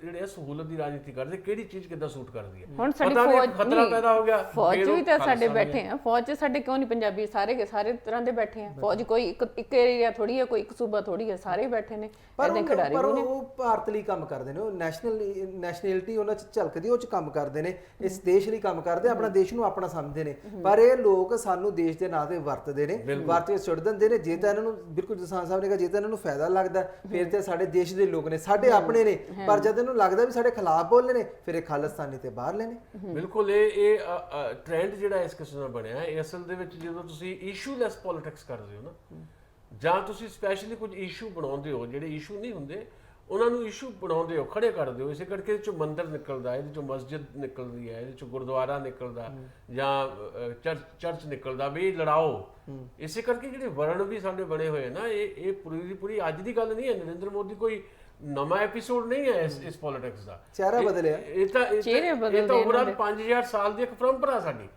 ਜਿਹੜੇ ਆ ਸਹੂਲਤ ਦੀ ਰਾਜਨੀਤੀ ਕਰਦੇ, ਕਿਹੜੀ ਚੀਜ਼ ਕਿੱਦਾਂ ਸੂਟ ਕਰਦੀ ਹੈ। ਹੁਣ ਸਾਡੀ ਫੌਜ ਖਤਰਾ ਪੈਦਾ ਹੋ ਗਿਆ, ਫੌਜ ਵੀ ਤਾਂ ਸਾਡੇ ਬੈਠੇ ਆ, ਫੌਜ 'ਚ ਸਾਡੇ ਕਿਉਂ ਨਹੀਂ ਪੰਜਾਬੀ? ਸਾਰੇ ਤਰ੍ਹਾਂ ਦੇ ਬੈਠੇ ਆ। ਫੌਜ ਕੋਈ ਇੱਕ ਏਰੀਆ ਥੋੜੀ ਹੈ, ਕੋਈ ਇੱਕ ਸੂਬਾ ਥੋੜੀ ਹੈ, ਸਾਰੇ ਬੈਠੇ ਨੇ। ਇਹਦੇ ਖਿਡਾਰੀ ਵੀ ਨੇ, ਉਹ ਭਾਰਤ ਲਈ ਕੰਮ ਕਰਦੇ ਨੇ, ਉਹ ਨੈਸ਼ਨੈਲਿਟੀ ਉਹਨਾਂ 'ਚ ਝਲਕਦੀ, ਉਹ 'ਚ ਕੰਮ ਕਰਦੇ ਨੇ, ਇਸ ਦੇਸ਼ ਲਈ ਕੰਮ ਕਰਦੇ, ਆਪਣਾ ਦੇਸ਼ ਨੂੰ ਆਪਣਾ ਸਮਝਦੇ ਨੇ। ਪਰ ਇਹ ਲੋਕ ਸਾਨੂੰ ਦੇਸ਼ ਦੇ ਨਾਂ ਤੇ ਵਰਤਦੇ ਨੇ, ਵਰਤ ਕੇ ਸੁੱਟ ਦਿੰਦੇ ਨੇ। ਜੇ ਤਾਂ ਇਹਨਾਂ ਨੂੰ, ਬਿਲਕੁਲ ਜਸਾਨ ਸਾਹਿਬ ਨੇ ਕਿਹਾ, ਜੇ ਤਾਂ ਇਹਨਾਂ ਨੂੰ ਫਾਇਦਾ ਲੱਗਦਾ ਫਿਰ ਤੇ ਸਾਡੇ ਦੇਸ਼ ਦੇ ਲੋਕ ਨੇ, ਸਾਡੇ ਆਪਣੇ ਨੇ, ਪਰ ਜਦ ਇਹਨੂੰ ਲੱਗਦਾ ਵੀ ਸਾਡੇ ਖਿਲਾਫ ਬੋਲਨੇ ਨੇ, ਫਿਰ ਇਹ ਖਾਲਿਸਤਾਨੀ ਤੇ ਬਾਹਰ ਲੈਣੇ। ਬਿਲਕੁਲ ਇਹ ਟ੍ਰੈਂਡ ਜਿਹੜਾ ਇਸ ਕਿਸਮ ਦਾ ਬਣਿਆ, ਇਹ ਅਸਲ ਦੇ ਵਿੱਚ ਜਦੋਂ ਤੁਸੀਂ ਇਸ਼ੂਲੈਸ ਪੋਲਿਟਿਕਸ ਕਰਦੇ ਹੋ ਨਾ, ਜਾਂ ਤੁਸੀਂ ਸਪੈਸ਼ਲੀ ਕੁਝ ਇਸ਼ੂ ਬਣਾਉਂਦੇ ਹੋ, ਜਿਹੜੇ ਇਸ਼ੂ ਨਹੀਂ ਹੁੰਦੇ ਉਹਨਾਂ ਨੂੰ ਇਸ਼ੂ ਬਣਾਉਂਦੇ ਹੋ, ਖੜੇ ਕਰਦੇ ਹੋ। ਇਸੇ ਕਰਕੇ ਇਹਦੇ ਚੋਂ ਮੰਦਿਰ ਨਿਕਲਦਾ, ਇਹਦੇ ਚੋਂ ਮਸਜਿਦ ਨਿਕਲਦੀ ਹੈ, ਇਹਦੇ ਚੋਂ ਗੁਰਦੁਆਰਾ ਨਿਕਲਦਾ, ਜਾਂ ਚਰਚ ਨਿਕਲਦਾ, ਵੀ ਲੜਾਓ। ਇਸੇ ਕਰਕੇ ਜਿਹੜੇ ਵਰਣ ਵੀ ਸਾਡੇ ਬਣੇ ਹੋਏ ਨਾ, ਇਹ ਪੂਰੀ ਅੱਜ ਦੀ ਗੱਲ ਨਹੀਂ ਹੈ। ਨਰਿੰਦਰ ਮੋਦੀ ਕੋਈ ਨਵਾਂ ਐਪੀਸੋਡ ਨਹੀਂ ਹੈ ਇਸ ਪੋਲਿਟਿਕਸ ਦਾ। ਚਿਹਰਾ ਬਦਲਿਆ, ਇਹ ਤਾਂ ਉਮਰਾਂ 5000 ਸਾਲ ਦੀ ਇੱਕ ਪਰੰਪਰਾ ਸਾਡੀ।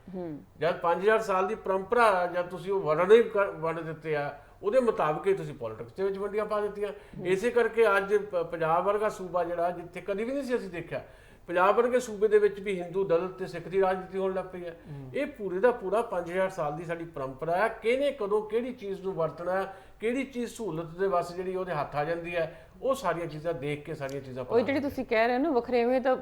ਜਦ 5000 ਸਾਲ ਦੀ ਪਰੰਪਰਾ, ਜਦ ਤੁਸੀਂ ਉਹ ਵਰਣ ਹੀ ਵੰਡ ਦਿੱਤੇ ਆ, ਉਹਦੇ ਮੁਤਾਬਕ ਹੀ ਤੁਸੀਂ ਪੋਲਿਟਿਕਸ ਦੇ ਵਿੱਚ ਵੰਡੀਆਂ ਪਾ ਦਿੱਤੀਆਂ। ਇਸੇ ਕਰਕੇ ਅੱਜ ਪੰਜਾਬ ਵਰਗਾ ਸੂਬਾ ਜਿਹੜਾ, ਜਿੱਥੇ ਕਦੀ ਵੀ ਨਹੀਂ ਸੀ ਅਸੀਂ ਦੇਖਿਆ, ਪੰਜਾਬ ਵਰਗੇ ਸੂਬੇ ਦੇ ਵਿੱਚ ਵੀ ਹਿੰਦੂ, ਦਲਿਤ ਤੇ ਸਿੱਖ ਦੀ ਰਾਜਨੀਤੀ ਹੋਣ ਲੱਗ ਪਈ ਹੈ। ਇਹ ਪੂਰੇ ਦਾ ਪੂਰਾ 5000 ਸਾਲ ਦੀ ਸਾਡੀ ਪਰੰਪਰਾ ਹੈ। ਕਿਹਨੇ ਕਦੋਂ ਕਿਹੜੀ ਚੀਜ਼ ਨੂੰ ਵਰਤਣਾ, ਕਿਹੜੀ ਚੀਜ਼ ਸਹੂਲਤ ਦੇ ਵਾਸਤੇ ਜਿਹੜੀ ਉਹਦੇ ਹੱਥ ਆ ਜਾਂਦੀ ਹੈ, ਉਹ ਸਾਰੀਆਂ ਚੀਜ਼ਾਂ ਦੇਖ ਕੇ ਸਾਰੀਆਂ ਚੀਜ਼ਾਂ ਉਹ ਜਿਹੜੀ ਤੁਸੀਂ ਕਹਿ ਰਹੇ ਹੋ ਨਾ, ਵਖਰੇਵੇਂ ਤਾਂ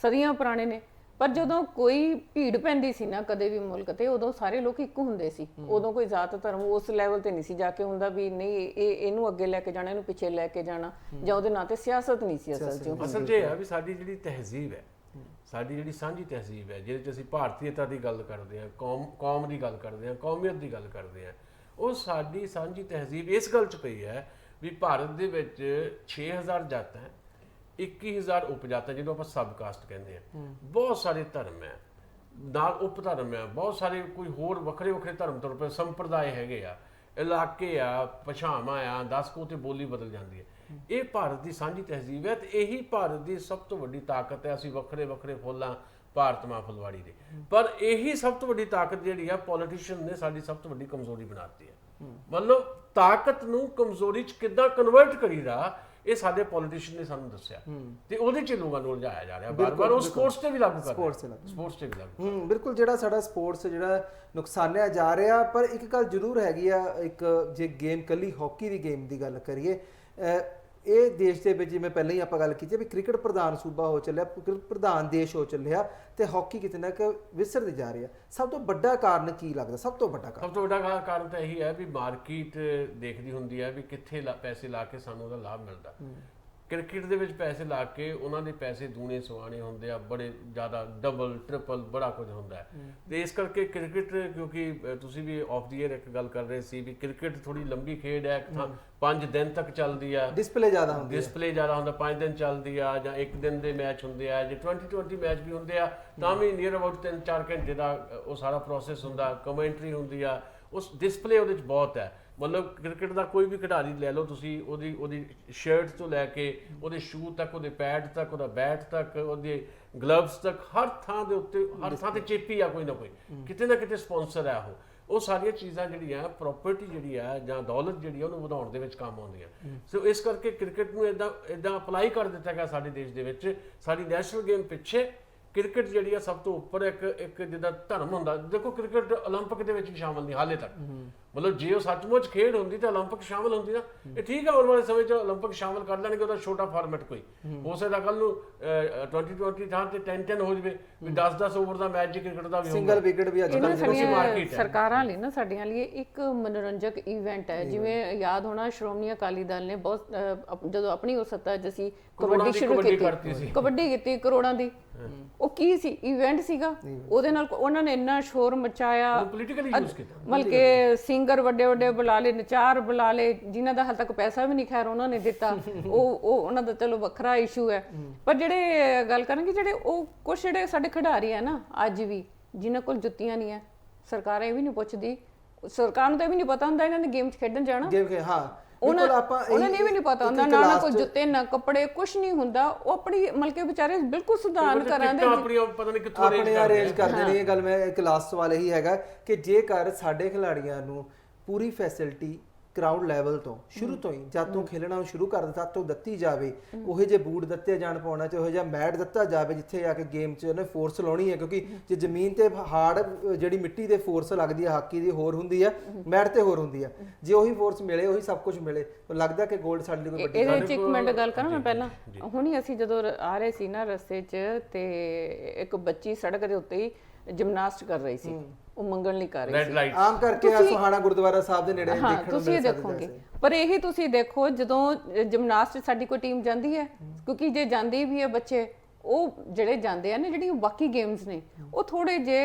ਸਦੀਆਂ ਪੁਰਾਣੇ ਨੇ। ਪਰ ਜਦੋਂ ਕੋਈ ਭੀੜ ਪੈਂਦੀ ਸੀ ਨਾ ਕਦੇ ਵੀ ਮੁਲਕ ਤੇ, ਉਦੋਂ ਸਾਰੇ ਲੋਕ ਇੱਕ ਹੁੰਦੇ ਸੀ। ਉਦੋਂ ਕੋਈ ਜ਼ਾਤ ਧਰਮ ਉਸ ਲੈਵਲ ਤੇ ਨਹੀਂ ਸੀ ਜਾ ਕੇ ਹੁੰਦਾ ਵੀ ਨਹੀਂ ਇਹਨੂੰ ਅੱਗੇ ਲੈ ਕੇ ਜਾਣਾ, ਇਹਨੂੰ ਪਿੱਛੇ ਲੈ ਕੇ ਜਾਣਾ, ਜਾਂ ਉਹਦੇ ਨਾਂ ਤੇ ਸਿਆਸਤ ਨਹੀਂ ਸੀ ਅਸਲ 'ਚ। ਅਸਲ 'ਚ ਇਹ ਹੈ ਵੀ ਸਾਡੀ ਜਿਹੜੀ ਤਹਿਜ਼ੀਬ ਹੈ, ਸਾਡੀ ਜਿਹੜੀ ਸਾਂਝੀ ਤਹਿਜ਼ੀਬ ਹੈ, ਜਿਹਦੇ 'ਚ ਅਸੀਂ ਭਾਰਤੀਅਤਾ ਦੀ ਗੱਲ ਕਰਦੇ ਹਾਂ, ਕੌਮ ਦੀ ਗੱਲ ਕਰਦੇ ਹਾਂ, ਕੌਮੀਅਤ ਦੀ ਗੱਲ ਕਰਦੇ ਹਾਂ, ਉਹ ਸਾਡੀ ਸਾਂਝੀ ਤਹਿਜ਼ੀਬ ਇਸ ਗੱਲ 'ਚ ਪਈ ਹੈ ਵੀ ਭਾਰਤ ਦੇ ਵਿੱਚ 6000 ਜਾਤਾਂ, 21000 ਉਪਜਾਤਾਂ ਜਿਹਨੂੰ ਆਪਾਂ ਸਬ ਕਾਸਟ ਕਹਿੰਦੇ ਆ, ਬਹੁਤ ਸਾਰੇ ਧਰਮ ਹੈ, ਨਾਲ ਉਪ ਧਰਮ ਹੈ, ਬਹੁਤ ਸਾਰੇ ਕੋਈ ਹੋਰ ਵੱਖਰੇ ਵੱਖਰੇ ਧਰਮ ਤੌਰ 'ਤੇ ਸੰਪਰਦਾਇ ਹੈਗੇ ਆ, ਇਲਾਕੇ ਆ, ਭਾਸ਼ਾਵਾਂ ਆ, 10 ਕੋ ਤੇ ਬੋਲੀ ਬਦਲ ਜਾਂਦੀ ਹੈ। ਇਹ ਭਾਰਤ ਦੀ ਸਾਂਝੀ ਤਹਿਜ਼ੀਬ ਹੈ ਤੇ ਇਹੀ ਭਾਰਤ ਦੀ ਸਭ ਤੋਂ ਵੱਡੀ ਤਾਕਤ ਹੈ। ਅਸੀਂ ਵੱਖਰੇ ਵੱਖਰੇ ਫੁੱਲਾਂ ਭਾਰਤ ਮਾਂ ਫੁਲਵਾੜੀ ਦੇ, ਪਰ ਇਹੀ ਸਭ ਤੋਂ ਵੱਡੀ ਤਾਕਤ ਜਿਹੜੀ ਆ ਪੋਲੀਟੀਸ਼ੀਅਨ ਨੇ ਸਾਡੀ ਸਭ ਤੋਂ ਵੱਡੀ ਕਮਜ਼ੋਰੀ ਬਣਾਤੀ ਹੈ। ਮਤਲਬ ਤਾਕਤ ਨੂੰ ਕਮਜ਼ੋਰੀ 'ਚ ਕਿੱਦਾਂ ਕਨਵਰਟ ਕਰੀਦਾ, ਇਹ ਸਾਡੇ ਪੋਲੀਟੀਸ਼ੀਅਨ ਨੇ ਸਾਨੂੰ ਦੱਸਿਆ ਤੇ ਉਹਦੇ 'ਚ ਲੋਕਾਂ ਨੂੰ ਉਲਝਾਇਆ ਜਾ ਰਿਹਾ ਬਾਰ-ਬਾਰ। ਉਹ ਸਪੋਰਟਸ ਤੇ ਵੀ ਲਾਗੂ ਕਰ ਰਿਹਾ, ਸਪੋਰਟਸ ਤੇ ਵੀ ਲਾਗੂ। ਬਿਲਕੁਲ, ਜਿਹੜਾ ਸਾਡਾ ਸਪੋਰਟਸ ਜਿਹੜਾ ਨੁਕਸਾਨਿਆ ਜਾ ਰਿਹਾ, ਪਰ ਇੱਕ ਗੱਲ ਜ਼ਰੂਰ ਹੈਗੀ ਆ, ਇੱਕ ਜੇ ਗੇਮ ਕੱਲੀ ਹਾਕੀ ਦੀ ਗੇਮ ਦੀ ਗੱਲ ਕਰੀਏ, ਇਹ ਦੇਸ਼ ਦੇ ਵਿੱਚ ਜਿਵੇਂ ਪਹਿਲਾਂ ਹੀ ਆਪਾਂ ਗੱਲ ਕੀਤੀ ਵੀ ਕ੍ਰਿਕਟ ਪ੍ਰਧਾਨ ਸੂਬਾ ਹੋ ਚੱਲਿਆ, ਕ੍ਰਿਕਟ ਪ੍ਰਧਾਨ ਦੇਸ਼ ਹੋ ਚੱਲਿਆ ਤੇ ਹਾਕੀ ਕਿਤੇ ਨਾ ਕਿ ਵਿਸਰਦੀ ਜਾ ਰਹੀ ਹੈ। ਸਭ ਤੋਂ ਵੱਡਾ ਕਾਰਨ ਕੀ ਲੱਗਦਾ? ਸਭ ਤੋਂ ਵੱਡਾ ਕਾਰਨ ਤਾਂ ਇਹੀ ਹੈ ਵੀ ਮਾਰਕੀਟ ਦੇਖਦੀ ਹੁੰਦੀ ਹੈ ਵੀ ਕਿੱਥੇ ਪੈਸੇ ਲਾ ਕੇ ਸਾਨੂੰ ਉਹਦਾ ਲਾਭ ਮਿਲਦਾ। ਕ੍ਰਿਕਟ ਦੇ ਵਿੱਚ ਪੈਸੇ ਲਾ ਕੇ ਉਹਨਾਂ ਦੇ ਪੈਸੇ ਦੂਣੇ ਸਵਾਣੇ ਹੁੰਦੇ ਆ, ਬੜੇ ਜ਼ਿਆਦਾ, ਡਬਲ ਟ੍ਰਿਪਲ ਬੜਾ ਕੁਝ ਹੁੰਦਾ ਹੈ। ਤੇ ਇਸ ਕਰਕੇ ਕ੍ਰਿਕਟ, ਕਿਉਂਕਿ ਤੁਸੀਂ ਵੀ ਆਫ ਦੀ ਏਅਰ ਇੱਕ ਗੱਲ ਕਰ ਰਹੇ ਸੀ ਵੀ ਕ੍ਰਿਕਟ ਥੋੜੀ ਲੰਬੀ ਖੇਡ ਹੈ, 5 ਦਿਨ ਤੱਕ ਚੱਲਦੀ ਆ, ਡਿਸਪਲੇ ਜ਼ਿਆਦਾ ਹੁੰਦਾ, 5 ਦਿਨ ਚੱਲਦੀ ਆ, ਜਾਂ 1 ਦਿਨ ਦੇ ਮੈਚ ਹੁੰਦੇ ਆ, ਜੇ 20 ਮੈਚ ਵੀ ਹੁੰਦੇ ਆ ਤਾਂ ਵੀ ਨੀਅਰ ਅਬਾਊਟ 3-4 ਘੰਟੇ ਦਾ ਉਹ ਸਾਰਾ ਪ੍ਰੋਸੈਸ ਹੁੰਦਾ, ਕਮੈਂਟਰੀ ਹੁੰਦੀ ਆ, ਉਸ ਡਿਸਪਲੇ ਉਹਦੇ 'ਚ ਬਹੁਤ ਹੈ। ਮਤਲਬ ਕ੍ਰਿਕਟ ਦਾ ਕੋਈ ਵੀ ਖਿਡਾਰੀ ਲੈ ਲਓ ਤੁਸੀਂ, ਉਹਦੀ ਸ਼ਰਟ ਤੋਂ ਲੈ ਕੇ ਉਹਦੇ ਸ਼ੂ ਤੱਕ, ਉਹਦੇ ਪੈਡ ਤੱਕ, ਉਹਦਾ ਬੈਟ ਤੱਕ, ਉਹਦੇ ਗਲਵਸ ਤੱਕ, ਹਰ ਥਾਂ ਦੇ ਉੱਤੇ, ਹਰ ਥਾਂ ਤੇ ਚੇਪੀ ਆ ਕੋਈ ਨਾ ਕੋਈ, ਕਿਤੇ ਨਾ ਕਿਤੇ ਸਪਾਂਸਰ ਹੈ ਉਹ ਸਾਰੀਆਂ ਚੀਜ਼ਾਂ ਜਿਹੜੀਆਂ ਪ੍ਰਾਪਰਟੀ ਜਿਹੜੀ ਆ ਜਾਂ ਦੌਲਤ ਜਿਹੜੀ ਆ ਉਹਨੂੰ ਵਧਾਉਣ ਦੇ ਵਿੱਚ ਕੰਮ ਆਉਂਦੀਆਂ। ਸੋ ਇਸ ਕਰਕੇ ਕ੍ਰਿਕਟ ਨੂੰ ਇਦਾਂ ਅਪਲਾਈ ਕਰ ਦਿੱਤਾ ਗਿਆ ਸਾਡੇ ਦੇਸ਼ ਦੇ ਵਿੱਚ। ਸਾਡੀ ਨੈਸ਼ਨਲ ਗੇਮ ਪਿੱਛੇ ਕ੍ਰਿਕਟ ਜਿਹੜੀ ਆ ਸਭ ਤੋਂ ਉੱਪਰ ਇੱਕ ਜਿੱਦਾਂ ਧਰਮ ਹੁੰਦਾ। ਦੇਖੋ ਕ੍ਰਿਕਟ 올림픽 ਦੇ ਵਿੱਚ ਵੀ ਸ਼ਾਮਲ ਨਹੀਂ ਹਾਲੇ ਤੱਕ, ਮਤਲਬ ਜੇ ਉਹ ਸੱਚਮੁੱਚ ਖੇਡ ਹੁੰਦੀ ਤਾਂ 올림픽 ਸ਼ਾਮਲ ਹੁੰਦੀ ਨਾ। ਇਹ ਠੀਕ ਹੈ, ਆਉਣ ਵਾਲੇ ਸਮੇਂ 'ਚ 올림픽 ਸ਼ਾਮਲ ਕਰ ਲੈਣਗੇ, ਉਹਦਾ ਛੋਟਾ ਫਾਰਮੈਟ ਕੋਈ ਹੋ ਸਕਦਾ ਕੱਲ ਨੂੰ 2020 ਥਾਂ ਤੇ 10-10 ਹੋ ਜਵੇ, ਵੀ 10-10 ਓਵਰ ਦਾ ਮੈਚ ਕ੍ਰਿਕਟ ਦਾ ਵੀ ਹੋਊਗਾ। ਸਿੰਗਲ ਵਿਕਟ ਵੀ ਅੱਜ ਕੱਲ੍ਹ ਸਰਕਾਰਾਂ ਲਈ ਨਾ, ਸਾਡੀਆਂ ਲਈ ਇੱਕ ਮਨੋਰੰਜਕ ਇਵੈਂਟ ਹੈ। ਜਿਵੇਂ ਯਾਦ ਹੋਣਾ ਸ਼੍ਰੋਮਣੀ ਅਕਾਲੀ ਦਲ ਨੇ ਬਹੁਤ ਜਦੋਂ ਆਪਣੀ ਉਹ ਸੱਤਾ 'ਚ ਅਸੀਂ ਕਬੱਡੀ ਸ਼ੁਰੂ ਕੀਤੀ, ਕਬੱਡੀ ਕੀਤੀ ਕਰੋੜਾਂ ਦੀ, ਉਹ ਕੀ ਸੀ? ਇਵੈਂਟ ਸੀਗਾ। ਉਹਦੇ ਨਾਲ ਉਹਨਾਂ ਨੇ ਇੰਨਾ ਸ਼ੋਰ ਮਚਾਇਆ, ਪੋਲੀਟੀਕਲੀ ਯੂਜ਼ ਕੀਤਾ, ਬਲਕਿ ਸਿੰਗਰ ਵੱਡੇ ਵੱਡੇ ਬੁਲਾ ਲਏ, ਨਚਾਰ ਬੁਲਾ ਲਏ, ਜਿਨ੍ਹਾਂ ਦਾ ਹਾਲ ਤੱਕ ਪੈਸਾ ਵੀ ਨਹੀਂ ਖੈਰ ਉਹਨਾਂ ਨੇ ਦਿੱਤਾ। ਉਹ ਉਹਨਾਂ ਦਾ ਚਲੋ ਵੱਖਰਾ ਇਸ਼ੂ ਹੈ। ਪਰ ਜਿਹੜੇ ਗੱਲ ਕਰਾਂਗੇ, ਜਿਹੜੇ ਉਹ ਕੁਛ ਜਿਹੜੇ ਸਾਡੇ ਖਿਡਾਰੀ ਆ ਨਾ ਅੱਜ ਵੀ, ਜਿਨ੍ਹਾਂ ਕੋਲ ਜੁੱਤੀਆਂ ਨਹੀਂ ਹੈ, ਸਰਕਾਰ ਇਹ ਵੀ ਨਹੀਂ ਪੁੱਛਦੀ, ਸਰਕਾਰ ਨੂੰ ਤਾਂ ਇਹ ਵੀ ਨਹੀਂ ਪਤਾ ਹੁੰਦਾ ਇਹਨਾਂ ਨੇ ਗੇਮ 'ਚ ਖੇਡਣ ਜਾਣਾ। ਉਹਨਾਂ ਨੇ ਵੀ ਨਹੀਂ ਪਤਾ ਹੁੰਦਾ, ਨਾ ਕੋਈ ਜੁੱਤੇ ਨਾ ਕੱਪੜੇ, ਕੁਛ ਨਹੀਂ ਹੁੰਦਾ। ਉਹ ਆਪਣੀ ਮਲਕੇ ਵਿਚਾਰੇ ਬਿਲਕੁਲ ਸੁਧਾਰ ਕਰਾਂਦੇ, ਆਪਣੇ ਅਰੇਂਜ ਕਰਦੇ ਨੇ। ਇਹ ਗੱਲ ਮੈਂ ਇੱਕ ਲਾਸਟ ਸਵਾਲ ਇਹੀ ਹੈਗਾ ਕਿ ਜੇਕਰ ਸਾਡੇ ਖਿਡਾਰੀਆਂ ਨੂੰ ਪੂਰੀ ਫੈਸਿਲਿਟੀ ਗਰਾਊਂਡ ਲੈਵਲ ਤੋਂ ਸ਼ੁਰੂ ਤੋਂ ਹੀ ਜਦ ਤੋਂ ਖੇਲਣਾ ਸ਼ੁਰੂ ਕਰ ਦਿੱਤਾ ਤੋਂ ਦਿੱਤੀ ਜਾਵੇ, ਉਹੇ ਜੇ ਬੂਟ ਦਿੱਤੇ ਜਾਣ ਪਾਉਣਾ ਚ, ਉਹੋ ਜਿਹਾ ਮੈਟ ਦਿੱਤਾ ਜਾਵੇ ਜਿੱਥੇ ਆ ਕੇ ਗੇਮ 'ਚ ਉਹਨੇ ਫੋਰਸ ਲਾਉਣੀ ਹੈ। ਕਿਉਂਕਿ ਜੇ ਜ਼ਮੀਨ ਤੇ ਹਾਰਡ ਜਿਹੜੀ ਮਿੱਟੀ ਦੇ ਫੋਰਸ ਲੱਗਦੀ ਹੈ ਹਾਕੀ ਦੀ ਹੋਰ ਹੁੰਦੀ ਹੈ, ਮੈਟ ਤੇ ਹੋਰ ਹੁੰਦੀ ਹੈ। ਜੇ ਉਹੀ ਫੋਰਸ ਮਿਲੇ, ਉਹੀ ਸਭ ਕੁਝ ਮਿਲੇ, ਤਾਂ ਲੱਗਦਾ ਕਿ ਗੋਲਡ ਸਾਡੇ ਲਈ ਕੋਈ ਵੱਡੀ। ਇਹਦੇ 'ਚ ਇੱਕ ਮਿੰਟ ਗੱਲ ਕਰਾਂ ਮੈਂ ਪਹਿਲਾਂ, ਹੁਣੀ ਅਸੀਂ ਜਦੋਂ ਆ ਰਹੇ ਸੀ ਨਾ ਰਸਤੇ 'ਚ, ਤੇ ਇੱਕ ਬੱਚੀ ਸੜਕ ਦੇ ਉੱਤੇ ਹੀ ਜਿਮਨਾਸਟ ਕਰ ਰਹੀ ਸੀ, ਉਹ ਮੰਗਣ ਲਈ ਕਰ ਰਹੀ ਸੀ। ਆਮ ਕਰਕੇ ਆ ਸੁਹਾਣਾ ਗੁਰਦੁਆਰਾ ਸਾਹਿਬ ਦੇ ਨੇੜੇ ਦੇਖਣ ਨੂੰ ਤੁਸੀਂ ਇਹ ਦੇਖੋਗੇ। ਪਰ ਇਹੀ ਤੁਸੀਂ ਦੇਖੋ, ਜਦੋਂ ਜਿਮਨਾਸਟ ਸਾਡੀ ਕੋਈ ਟੀਮ ਜਾਂਦੀ ਹੈ, ਕਿਉਂਕਿ ਜੇ ਜਾਂਦੀ ਵੀ ਹੈ ਬੱਚੇ, ਉਹ ਜਿਹੜੇ ਜਾਂਦੇ ਆ ਨਾ, ਜਿਹੜੀਆਂ ਬਾਕੀ ਗੇਮਸ ਨੇ, ਉਹ ਥੋੜੇ ਜੇ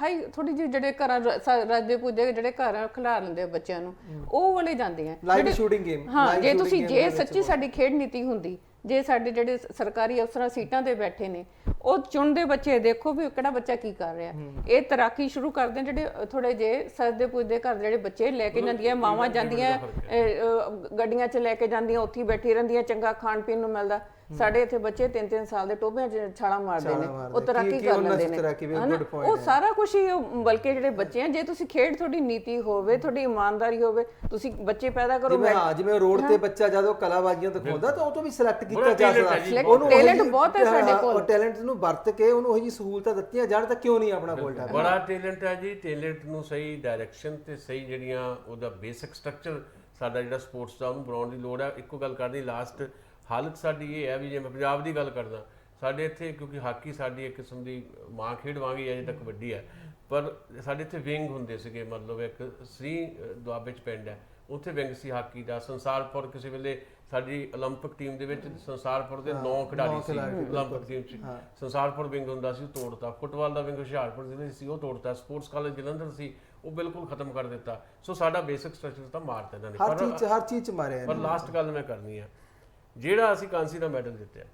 ਹਾਈ, ਥੋੜੀ ਜਿਹੀ ਜਿਹੜੇ ਘਰਾਂ ਰੱਜਦੇ ਪੁੱਜੇ ਜਿਹੜੇ ਘਰ ਖਿਲਾ ਲੈਂਦੇ ਆ ਬੱਚਿਆਂ ਨੂੰ, ਉਹ ਵਾਲੇ ਜਾਂਦੇ ਆ ਲਾਈਵ ਸ਼ੂਟਿੰਗ ਗੇਮ। ਹਾਂ, ਜੇ ਸੱਚੀ ਸਾਡੀ ਖੇਡ ਨੀਤੀ ਹੁੰਦੀ, ਜੇ ਸਾਡੇ ਜਿਹੜੇ ਸਰਕਾਰੀ ਅਫਸਰਾਂ ਸੀਟਾਂ ਤੇ ਬੈਠੇ ਨੇ, ਉਹ ਚੁਣਦੇ ਬੱਚੇ ਦੇਖੋ ਵੀ ਕਿਹੜਾ ਬੱਚਾ ਕੀ ਕਰ ਰਿਹਾ। ਇਹ ਤੈਰਾਕੀ ਸ਼ੁਰੂ ਕਰਦੇ ਜਿਹੜੇ ਥੋੜੇ ਜੇ ਸਜਦੇ ਪੁੱਜਦੇ ਘਰ ਜਿਹੜੇ ਬੱਚੇ ਲੈ ਕੇ ਜਾਂਦੀਆਂ, ਮਾਵਾਂ ਜਾਂਦੀਆਂ ਗੱਡੀਆਂ 'ਚ ਲੈ ਕੇ ਜਾਂਦੀਆਂ, ਉੱਥੇ ਬੈਠੀ ਰਹਿੰਦੀਆਂ, ਚੰਗਾ ਖਾਣ ਪੀਣ ਨੂੰ ਮਿਲਦਾ। ਸਾਡੇ ਇੱਥੇ ਬੱਚੇ 3-3 ਸਾਲ ਦੇ ਟੋਭਿਆਂ 'ਚ ਛਾਲਾਂ ਮਾਰਦੇ ਨੇ, ਉਹ ਤੈਰਾਕੀ ਕਰ ਲੈਂਦੇ ਨੇ, ਉਹ ਸਾਰਾ ਕੁਝ ਹੀ। ਬਲਕਿ ਜਿਹੜੇ ਬੱਚੇ ਆ, ਜੇ ਤੁਸੀਂ ਖੇਡ, ਤੁਹਾਡੀ ਨੀਤੀ ਹੋਵੇ, ਤੁਹਾਡੀ ਇਮਾਨਦਾਰੀ ਹੋਵੇ, ਤੁਸੀਂ ਬੱਚੇ ਪੈਦਾ ਕਰੋ। ਜਿਵੇਂ ਰੋਡ ਤੇ ਬੱਚਾ ਜਦੋਂ ਕਲਾਬਾਜ਼ੀਆਂ ਦਿਖਾਉਂਦਾ ਤਾਂ ਉਹ ਤੋਂ ਵੀ ਸਿਲੈਕਟ ਕੀਤਾ ਜਾ ਸਕਦਾ। ਉਹਨੂੰ ਟੈਲੈਂਟ ਬਹੁਤ ਹੈ ਸਾਡੇ ਕੋਲ, ਟੈਲੈਂਟ ਨੂੰ ਵਰਤ ਕੇ ਉਹਨੂੰ ਉਹ ਜਿਹੀ ਸਹੂਲਤਾਂ ਦਿੱਤੀਆਂ ਜਾਣ ਤਾਂ ਕਿਉਂ ਨਹੀਂ ਆਪਣਾ ਗੋਲਡ ਹੈ। ਬੜਾ ਟੈਲੈਂਟ ਹੈ ਜੀ। ਟੈਲੈਂਟ ਨੂੰ ਸਹੀ ਡਾਇਰੈਕਸ਼ਨ ਤੇ ਸਹੀ ਜਿਹੜੀਆਂ ਉਹਦਾ ਬੇਸਿਕ ਸਟਰਕਚਰ ਸਾਡਾ ਜਿਹੜਾ ਸਪੋਰਟਸ ਦਾ, ਉਹਨੂੰ ਬਣਾਉਣ ਦੀ ਲੋੜ ਹੈ। ਇੱਕੋ ਗੱਲ ਕਰਨੀ ਲਾਸਟ, ਹਾਲਤ ਸਾਡੀ ਇਹ ਹੈ ਵੀ ਜੇ ਮੈਂ ਪੰਜਾਬ ਦੀ ਗੱਲ ਕਰਦਾ, ਸਾਡੇ ਇੱਥੇ ਕਿਉਂਕਿ ਹਾਕੀ ਸਾਡੀ ਇੱਕ ਕਿਸਮ ਦੀ ਮਾਂ ਖੇਡ ਵਾਂਗ ਹੀ ਅਜੇ ਤੱਕ ਵੱਡੀ ਹੈ, ਪਰ ਸਾਡੇ ਇੱਥੇ ਵਿੰਗ ਹੁੰਦੇ ਸੀਗੇ। ਮਤਲਬ ਇੱਕ ਸ੍ਰੀ ਦੁਆਬੇ 'ਚ ਪਿੰਡ ਹੈ, ਉੱਥੇ ਵਿੰਗ ਸੀ ਹਾਕੀ ਦਾ। ਸੰਸਾਰਪੁਰ ਕਿਸੇ ਵੇਲੇ ਸਾਡੀ 올림픽 ਟੀਮ ਦੇ ਵਿੱਚ ਸੰਸਾਰਪੁਰ ਦੇ 9 ਖਿਡਾਰੀ ਸੀ 올림픽 ਟੀਮ 'ਚ। ਸੰਸਾਰਪੁਰ ਵਿੰਗ ਹੁੰਦਾ ਸੀ, ਉਹ ਤੋੜਤਾ। ਫੁੱਟਬਾਲ ਦਾ ਵਿੰਗ ਹੁਸ਼ਿਆਰਪੁਰ ਜ਼ਿਲ੍ਹੇ ਸੀ, ਉਹ ਤੋੜਤਾ। ਸਪੋਰਟਸ ਕਾਲਜ ਜਲੰਧਰ ਸੀ, ਉਹ ਬਿਲਕੁਲ ਖਤਮ ਕਰ ਦਿੱਤਾ। ਸੋ ਸਾਡਾ ਬੇਸਿਕ ਸਟਰਕਚਰ ਤਾਂ ਮਾਰਤਾ ਇਹਨਾਂ ਨੇ। ਹਰ ਚੀਜ਼ 'ਚ ਮਾਰਿਆ। ਪਰ ਲਾਸਟ ਗੱਲ ਮੈਂ ਕਰਨੀ ਆ, ਜਿਹੜਾ ਅਸੀਂ ਕਾਂਸੀ ਦਾ ਮੈਡਲ ਜਿੱਤਿਆ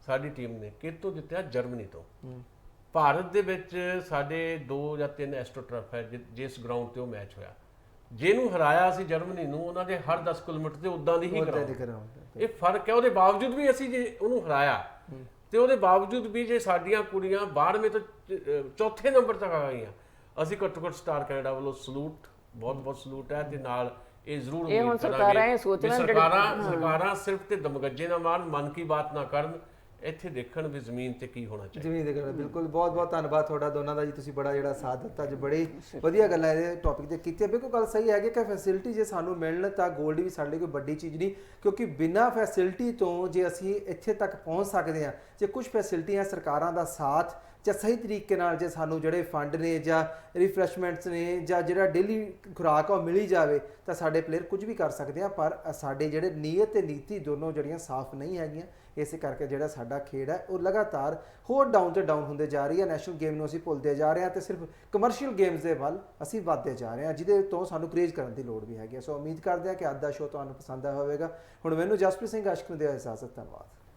ਸਾਡੀ ਟੀਮ ਨੇ, ਕਿੱਥੋਂ ਜਿੱਤਿਆ? ਜਰਮਨੀ ਤੋਂ। ਭਾਰਤ ਦੇ ਵਿੱਚ ਸਾਡੇ 2 ਜਾਂ 3 ਐਸਟ੍ਰੋਟਰਫ ਹੈ ਜਿਸ ਗਰਾਊਂਡ ਤੇ ਉਹ ਮੈਚ ਹੋਇਆ। ਜਿਹਨੂੰ ਹਰਾਇਆ ਸੀ ਜਰਮਨੀ ਨੂੰ, ਉਹਨਾਂ ਦੇ ਹਰ 10 ਕਿਲੋਮੀਟਰ ਤੇ ਉਦਾਂ ਦੀ ਹੀ ਗਰਾਊਂਡ। ਇਹ ਫਰਕ ਹੈ। ਉਹਦੇ ਬਾਵਜੂਦ ਵੀ ਅਸੀਂ ਜੇ ਉਹਨੂੰ ਹਰਾਇਆ ਤੇ ਉਹਦੇ ਬਾਵਜੂਦ ਵੀ ਜੇ ਸਾਡੀਆਂ ਕੁੜੀਆਂ 12ਵੇਂ ਤੋਂ 4ਥੇ ਨੰਬਰ ਤੱਕ ਆ ਗਈਆਂ, ਅਸੀਂ ਘੱਟੋ ਘੱਟ ਸਟਾਰ ਕੈਨੇਡਾ ਵੱਲੋਂ ਸਲੂਟ, ਬਹੁਤ ਬਹੁਤ ਸਲੂਟ ਹੈ। ਤੇ ਨਾਲ ਇਹ ਜ਼ਰੂਰ ਉਮੀਦ ਕਰਾਂਗੇ ਸਰਕਾਰਾਂ ਸਿਰਫ ਤੇ ਦਮਗੱਜੇ ਨਾ ਮਾਰਨ, ਮਨ ਕੀ ਬਾਤ ਨਾ ਕਰਨ, ਇੱਥੇ ਦੇਖਣ ਵੀ ਜ਼ਮੀਨ ਤੇ ਕੀ ਹੋਣਾ ਚਾਹੀਦਾ। ਜ਼ਮੀਨ ਦੇ ਗੱਲ ਬਿਲਕੁਲ। ਬਹੁਤ ਬਹੁਤ ਧੰਨਵਾਦ ਤੁਹਾਡਾ ਦੋਨਾਂ ਦਾ ਜੀ, ਤੁਸੀਂ ਬੜਾ ਜਿਹੜਾ ਸਾਥ ਦਿੱਤਾ ਅੱਜ, ਬੜੀ ਵਧੀਆ ਗੱਲਾਂ ਇਹਦੇ ਟੌਪਿਕ ਤੇ ਕੀਤੀਆਂ। ਬਿਲਕੁਲ ਗੱਲ ਸਹੀ ਹੈਗੀ ਕਿ ਫੈਸਿਲਿਟੀ ਜੇ ਸਾਨੂੰ ਮਿਲਣ ਤਾਂ ਗੋਲਡ ਵੀ ਸਾਡੇ ਲਈ ਕੋਈ ਵੱਡੀ ਚੀਜ਼ ਨਹੀਂ, ਕਿਉਂਕਿ ਬਿਨਾਂ ਫੈਸਿਲਿਟੀ ਤੋਂ ਜੇ ਅਸੀਂ ਇੱਥੇ ਤੱਕ ਪਹੁੰਚ ਸਕਦੇ ਹਾਂ, ਜੇ ਕੁਝ ਫੈਸਿਲਿਟੀਆਂ ਸਰਕਾਰਾਂ ਦਾ ਸਾਥ ਜਾਂ ਸਹੀ ਤਰੀਕੇ ਨਾਲ ਜੇ ਸਾਨੂੰ ਜਿਹੜੇ ਫੰਡ ਨੇ ਜਾਂ ਰਿਫਰੈਸ਼ਮੈਂਟਸ ਨੇ ਜਾਂ ਜਿਹੜਾ ਡੇਲੀ ਖੁਰਾਕ ਆ ਉਹ ਮਿਲੀ ਜਾਵੇ ਤਾਂ ਸਾਡੇ ਪਲੇਅਰ ਕੁਝ ਵੀ ਕਰ ਸਕਦੇ ਆ। ਪਰ ਸਾਡੇ ਜਿਹੜੇ ਨੀਅਤ ਤੇ ਨੀਤੀ ਦੋਨੋਂ ਜਿਹੜੀਆਂ ਸਾਫ਼ ਨਹੀਂ ਹੈਗੀਆਂ, ਇਸੇ ਕਰਕੇ ਜਿਹੜਾ ਸਾਡਾ ਖੇਡ ਹੈ ਉਹ ਲਗਾਤਾਰ ਹੋਰ ਡਾਊਨ ਤੇ ਡਾਊਨ ਹੁੰਦੇ ਜਾ ਰਹੀ ਹੈ। ਨੈਸ਼ਨਲ ਗੇਮ ਨੂੰ ਅਸੀਂ ਭੁੱਲਦੇ ਜਾ ਰਹੇ ਹਾਂ ਤੇ ਸਿਰਫ ਕਮਰਸ਼ੀਅਲ ਗੇਮਸ ਦੇ ਵੱਲ ਅਸੀਂ ਵੱਧਦੇ ਜਾ ਰਹੇ ਹਾਂ, ਜਿਹਦੇ ਤੋਂ ਸਾਨੂੰ ਕਰੇਜ਼ ਕਰਨ ਦੀ ਲੋੜ ਵੀ ਹੈਗੀ ਹੈ। ਸੋ ਉਮੀਦ ਕਰਦੇ ਹਾਂ ਕਿ ਅੱਜ ਦਾ ਸ਼ੋਅ ਤੁਹਾਨੂੰ ਪਸੰਦ ਆਇਆ ਹੋਵੇਗਾ। ਹੁਣ ਮੈਨੂੰ ਜਸਪ੍ਰੀਤ ਸਿੰਘ ਅਸ਼ਕ ਨੂੰ ਦਿਓ ਇਜਾਜ਼ਤ। ਧੰਨਵਾਦ।